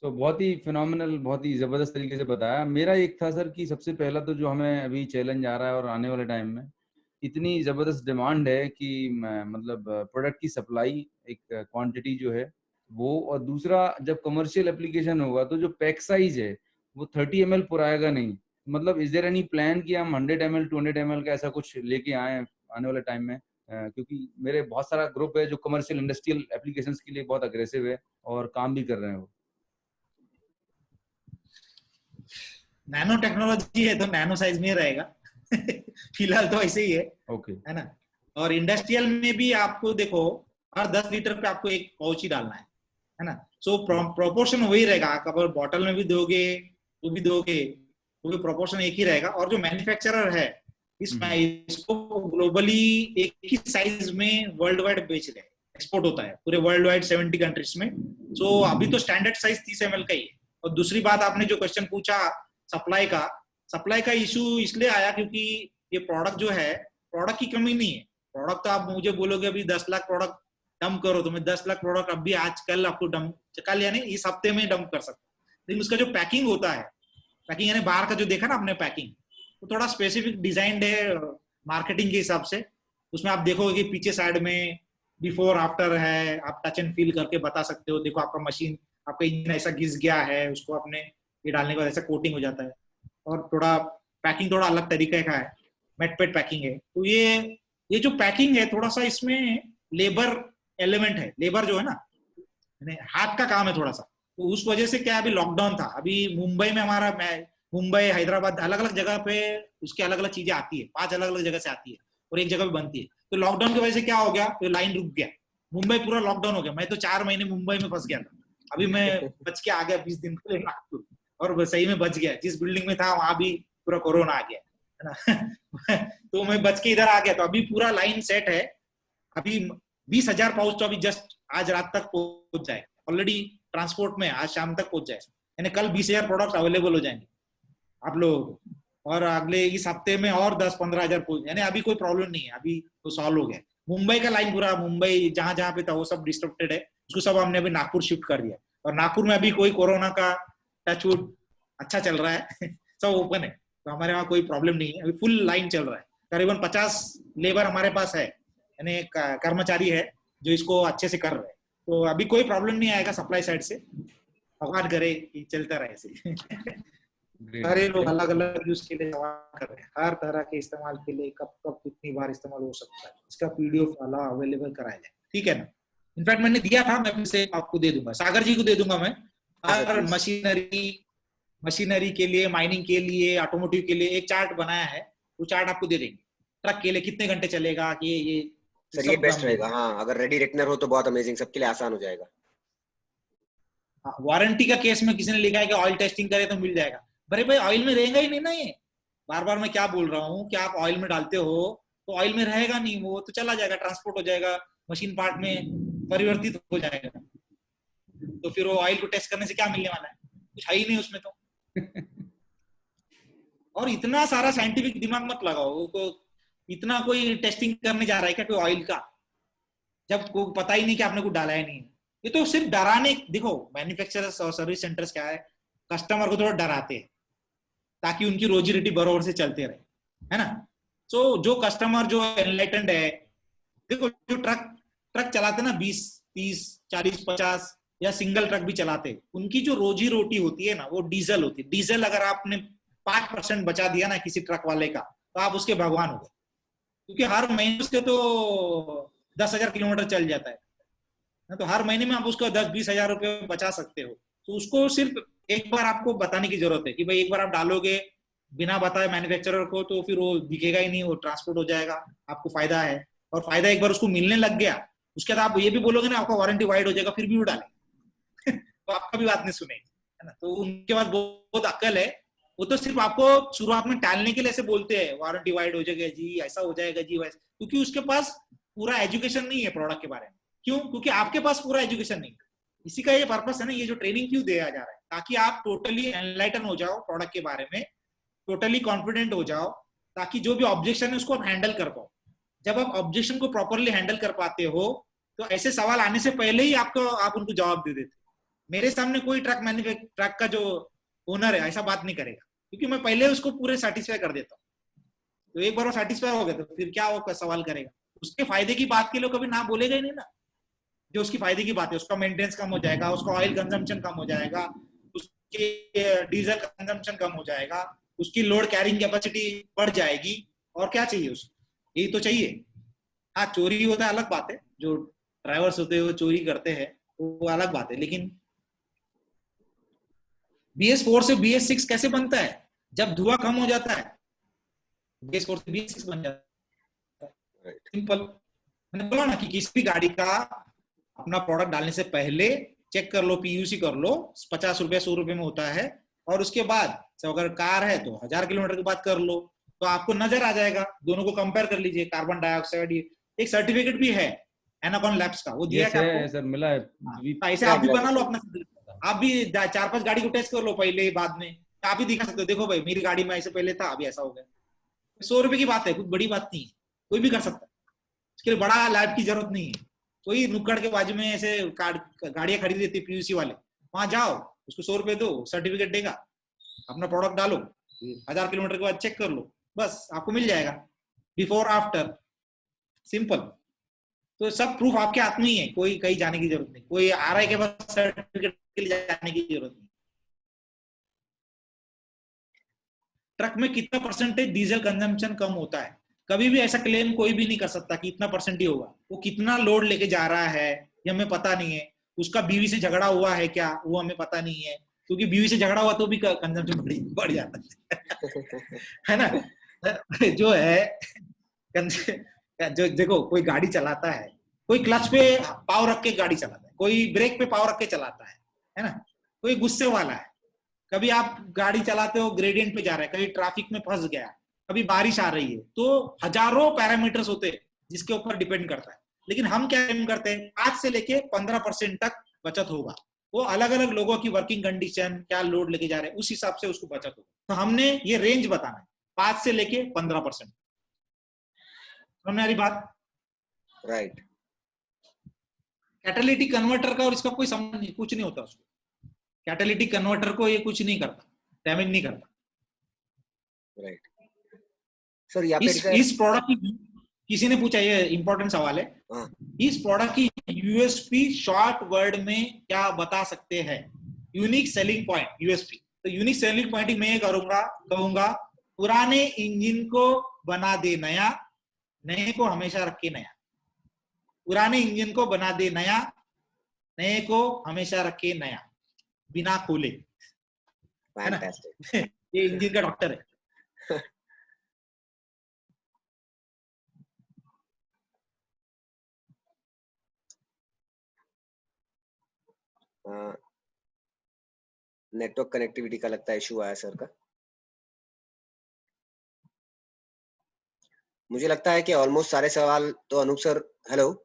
S3: सो बहुत ही फिनोमिनल, बहुत ही जबरदस्त तरीके से बताया। मेरा एक था सर कि सबसे पहला तो जो हमें अभी चैलेंज आ रहा है और आने वाले टाइम में इतनी जबरदस्त डिमांड है कि मतलब प्रोडक्ट की सप्लाई, एक क्वांटिटी जो है वो, और दूसरा जब कमर्शियल एप्लीकेशन होगा तो जो पैक साइज है वो 30 ml पुराएगा नहीं। मतलब इज देयर एनी प्लान कि हम 100 ml 200 ml का ऐसा कुछ लेके आए आने वाले टाइम में? क्योंकि मेरे बहुत सारा ग्रुप है जो कमर्शियल इंडस्ट्रियल एप्लीकेशंस के लिए बहुत अग्रेसिव है और काम भी कर रहे हैं वो।
S2: नैनो टेक्नोलॉजी है तो नैनो साइज में रहेगा। फिलहाल तो ऐसे ही है,
S3: ओके
S2: है ना। और इंडस्ट्रियल में भी आपको देखो हर 10 लीटर पे आपको एक पाउच ही डालना है ना। सो प्रोपोर्शन वही रहेगा, आप अगर बॉटल में भी दोगे तो भी दोगे तो भी प्रोपोर्शन एक ही रहेगा। और जो मैन्युफैक्चरर है इसको ग्लोबली एक ही साइज में वर्ल्ड वाइड बेच रहे हैं, एक्सपोर्ट होता है पूरे वर्ल्ड वाइड 70 कंट्रीज में। सो अभी तो स्टैंडर्ड साइज 30 ml का ही है। और दूसरी बात, आपने जो क्वेश्चन पूछा सप्लाई का इशू इसलिए आया क्योंकि ये प्रोडक्ट जो है, प्रोडक्ट की कमी नहीं है। प्रोडक्ट तो आप मुझे बोलोगे अभी 10 लाख प्रोडक्ट डंप करो तो मैं 10 लाख प्रोडक्ट अभी आजकल आपको डंप, कल यानी इस हफ्ते में डंप कर सकता हूँ। लेकिन उसका जो पैकिंग होता है, पैकिंग यानी बाहर का जो देखा ना आपने पैकिंग, तो थोड़ा स्पेसिफिक डिजाइन है मार्केटिंग के हिसाब से। उसमें आप देखोगे कि पीछे साइड में बिफोर आफ्टर है, आप टच एंड फील करके बता सकते हो, देखो आपका मशीन, आपका इंजन ऐसा घिस गया है, उसको आपने ये डालने के बाद ऐसा कोटिंग हो जाता है। और थोड़ा पैकिंग थोड़ा अलग तरीके का है, मेट पेट पैकिंग है। तो ये जो पैकिंग है थोड़ा सा इसमें लेबर एलिमेंट है, लेबर जो है ना हाथ का काम है थोड़ा सा। तो उस वजह से क्या, अभी लॉकडाउन था, अभी मुंबई में हमारा, मुंबई हैदराबाद अलग अलग जगह पे उसकी अलग अलग चीजें आती है, 5 अलग अलग जगह से आती है और एक जगह पे बनती है। तो लॉकडाउन की वजह से क्या हो गया, तो लाइन रुक गया, मुंबई पूरा लॉकडाउन हो गया। मैं तो 4 महीने मुंबई में फंस गया था, अभी मैं बच के आ गया 20 दिन के लिए नागपुर, और सही में बच गया। जिस बिल्डिंग में था वहां भी पूरा कोरोना आ गया, है ना। तो मैं बच के इधर आ गया, तो अभी पूरा लाइन सेट है। अभी 20,000 पाउच तो अभी जस्ट आज रात तक पहुंच जाए, ऑलरेडी ट्रांसपोर्ट में आज शाम तक पहुंच जाए, यानी कल 20,000 प्रोडक्ट अवेलेबल हो जाएंगे आप लोग। और अगले इस हफ्ते में और 10-15 हजार, यानी अभी कोई प्रॉब्लम नहीं है, अभी तो सॉल्व हो गया। मुंबई का लाइन पूरा, मुंबई जहां जहां पे था वो सब डिस्टर्बेड है, उसको सब हमने अभी नागपुर शिफ्ट कर दिया। और नागपुर में अभी कोई कोरोना का टचवुड अच्छा चल रहा है। सब ओपन है, तो हमारे वहाँ कोई प्रॉब्लम नहीं है, अभी फुल लाइन चल रहा है। करीबन 50 लेबर हमारे पास है, यानी कर्मचारी है जो इसको अच्छे से कर रहे हैं। तो अभी कोई प्रॉब्लम नहीं आएगा सप्लाई साइड से, भगवान करे कि चलता रहे ऐसे। सारे लोग अलग अलग यूज के लिए सवाल कर रहे हैं, हर तरह के इस्तेमाल के लिए कब कब कितनी बार इस्तेमाल हो सकता है, इसका पीडीएफ वाला अवेलेबल कराया जाए, ठीक है ना। इनफैक्ट मैंने दिया था, मैं फिर से आपको दे दूंगा, सागर जी को दे दूंगा मैं। हर मशीनरी के लिए, माइनिंग के लिए, ऑटोमोटिव के लिए एक चार्ट बनाया है, वो चार्ट आपको दे देंगे। ट्रक के लिए कितने घंटे चलेगा, ये
S1: सर ये बेस्ट रहेगा। हाँ, अगर रेडी रेकनर हो तो बहुत अमेजिंग, सबके लिए आसान हो जाएगा।
S2: हाँ, वारंटी का केस में किसी ने लिखा है कि ऑयल टेस्टिंग करे तो मिल जाएगा। अरे भाई ऑयल में रहेगा ही नहीं ना, ये बार बार मैं क्या बोल रहा हूँ कि आप ऑयल में डालते हो तो ऑयल में रहेगा नहीं, वो तो चला जाएगा, ट्रांसपोर्ट हो जाएगा, मशीन पार्ट में परिवर्तित हो जाएगा, तो फिर वो ऑयल को टेस्ट करने से क्या मिलने वाला है, कुछ है ही नहीं उसमें तो। और इतना सारा साइंटिफिक दिमाग मत लगाओ, को इतना कोई टेस्टिंग करने जा रहा है क्या कोई ऑयल का, जब को पता ही नहीं कि आपने कुछ डाला है नहीं। ये तो सिर्फ डराने, देखो मैन्युफैक्चरर्स और सर्विस सेंटर्स क्या है, कस्टमर को थोड़ा डराते हैं ताकि उनकी रोजी रोटी बराबर से चलते रहे, है ना। तो जो कस्टमर जो एनलाइटेंड है, देखो जो ट्रक चलाते ना 20, 30, 40, 50 या सिंगल ट्रक भी चलाते, उनकी जो रोजी रोटी होती है ना वो डीजल होती है। डीजल अगर आपने 5% बचा दिया ना किसी ट्रक वाले का, तो आप उसके भगवान हो गए, क्योंकि हर महीने उसके तो 10,000 किलोमीटर चल जाता है, तो हर महीने में आप उसको 10-20 हजार रुपये बचा सकते हो। तो उसको सिर्फ एक बार आपको बताने की जरूरत है कि भाई एक बार आप डालोगे बिना बताए मैन्युफैक्चरर को, तो फिर वो दिखेगा ही नहीं, वो ट्रांसपोर्ट हो जाएगा, आपको फायदा है। और फायदा एक बार उसको मिलने लग गया, उसके बाद आप ये भी बोलोगे ना आपका वारंटी वाइड हो जाएगा, फिर भी वो डाले तो आपका भी बात नहीं सुनेगी, है ना। तो उनके पास बहुत अक्ल है, वो तो सिर्फ आपको शुरुआत में टालने के लिए ऐसे बोलते हैं वारंटी वाइड हो जाएगा जी, ऐसा हो जाएगा जी वैसा, क्योंकि उसके पास पूरा एजुकेशन नहीं है प्रोडक्ट के बारे में। क्यों? क्योंकि आपके पास पूरा एजुकेशन नहीं। इसी का ये पर्पस है ना, ये जो ट्रेनिंग क्यों दिया जा रहा है, ताकि आप टोटली एनलाइटन हो जाओ प्रोडक्ट के बारे में, टोटली कॉन्फिडेंट हो जाओ, ताकि जो भी ऑब्जेक्शन है उसको आप हैंडल कर पाओ। जब आप ऑब्जेक्शन को प्रॉपरली हैंडल कर पाते हो तो ऐसे सवाल आने से पहले ही आप उनको जवाब दे देते। मेरे सामने कोई ट्रक का जो ओनर है ऐसा बात नहीं करेगा, क्योंकि मैं पहले उसको पूरे सेटिस्फाई कर देता हूँ। तो एक बार वो सेटिस्फाई हो गया तो फिर क्या वो सवाल करेगा, उसके फायदे की बात के लिए कभी ना बोलेगा ही नहीं ना। जो उसकी फायदे की बात है, उसका मेंटेनेंस कम हो जाएगा, उसका ऑयल कंजम्पशन कम हो जाएगा, उसकी डीजल कंजम्पशन कम हो जाएगा, उसकी लोड कैरिंग कैपेसिटी बढ़ जाएगी, और क्या चाहिए उसको, यही तो चाहिए। हाँ, चोरी होता है अलग बात है, जो ड्राइवर्स होते हैं वो चोरी करते हैं वो अलग बात है, लेकिन BS4 से BS6 कैसे बनता है? जब धुआं कम हो जाता है, BS4 से BS6 बन जाता है, सिंपल। मैंने बोला ना कि किसी भी गाड़ी का अपना प्रोडक्ट डालने से पहले चेक कर लो, PUC कर लो, 50 रुपए 100 रुपए में होता है, और उसके बाद अगर कार है तो 1000 किलोमीटर के बाद कर लो, तो आपको नजर आ जाएगा। दोनों को कंपेयर कर लीजिए, कार्बन डाइऑक्साइड, एक सर्टिफिकेट भी है एनाकॉन लैब्स का, वो दिया
S3: है सर, मिला है।
S2: ऐसे आप भी बना लो अपना, आप भी 4-5 गाड़ी को टेस्ट कर लो पहले, बाद में आप ही दिखा सकते हो, देखो भाई मेरी गाड़ी में ऐसे पहले था, अभी ऐसा हो गया। 100 रुपए की बात है, कुछ बड़ी बात नहीं है, कोई भी कर सकता है, इसके लिए बड़ा लैब की जरूरत नहीं है। कोई नुक्कड़ के बाजू में ऐसे गाड़ियां खरीद देती है PUC वाले, वहां जाओ, उसको 100 रुपए दो, सर्टिफिकेट देगा, अपना प्रोडक्ट डालो, 1000 किलोमीटर के बाद चेक कर लो, बस आपको मिल जाएगा बिफोर आफ्टर, सिंपल। तो सब प्रूफ आपके हाथ में ही है, कोई कहीं जाने की जरूरत नहीं, कोई RI के पास सर्टिफिकेट के लिए जाने की जरूरत नहीं। ट्रक में कितना परसेंटेज डीजल कंजम्पशन कम होता है, कभी भी ऐसा क्लेम कोई भी नहीं कर सकता कि इतना परसेंट ही होगा। वो कितना लोड लेके जा रहा है ये हमें पता नहीं है, उसका बीवी से झगड़ा हुआ है क्या वो हमें पता नहीं है, क्योंकि बीवी से झगड़ा हुआ तो भी कंजम्पशन बढ़ जाता है ना। जो है जो देखो, कोई गाड़ी चलाता है, कोई क्लच पे पाव रख के गाड़ी चलाता है, कोई ब्रेक पे पाव रख के चलाता है ना, कोई गुस्से वाला है। कभी आप गाड़ी चलाते हो, ग्रेडियंट पे जा रहे हैं, कभी ट्रैफिक में फंस गया, कभी बारिश आ रही है, तो हजारों पैरामीटर्स होते हैं जिसके ऊपर डिपेंड करता है। लेकिन हम क्या करते हैं, 5 से लेके 15% तक बचत होगा। वो अलग अलग लोगों की वर्किंग कंडीशन, क्या लोड लेके जा रहे हैं, उस हिसाब से उसको बचत होगा। तो हमने ये रेंज बताना है, 5 से लेके 15%। समझ में आ रही बात?
S1: राइट।
S2: कैटालिटिक कन्वर्टर का और इसका कोई संबंध नहीं, कुछ नहीं होता उसको। कैटालिटिक कन्वर्टर को ये कुछ नहीं करता, डैमेज नहीं करता।
S1: राइट सर, यहाँ पे
S2: इस प्रोडक्ट की, किसी ने पूछा, ये इंपॉर्टेंट सवाल है, इस प्रोडक्ट की USP शॉर्ट वर्ड में क्या बता सकते हैं? यूनिक सेलिंग पॉइंट, USP तो यूनिक सेलिंग पॉइंट मैं ये कहूंगा पुराने इंजन को बना दे नया, नए को हमेशा रखे नया। पुराने इंजन को बना दे नया, नए को हमेशा रखे नया, बिना खोले, है ना? ये इंजन का डॉक्टर है।
S1: नेटवर्क कनेक्टिविटी का लगता है इशू आया सर का। मुझे लगता है कि ऑलमोस्ट सारे सवाल तो अनूप सर, हेलो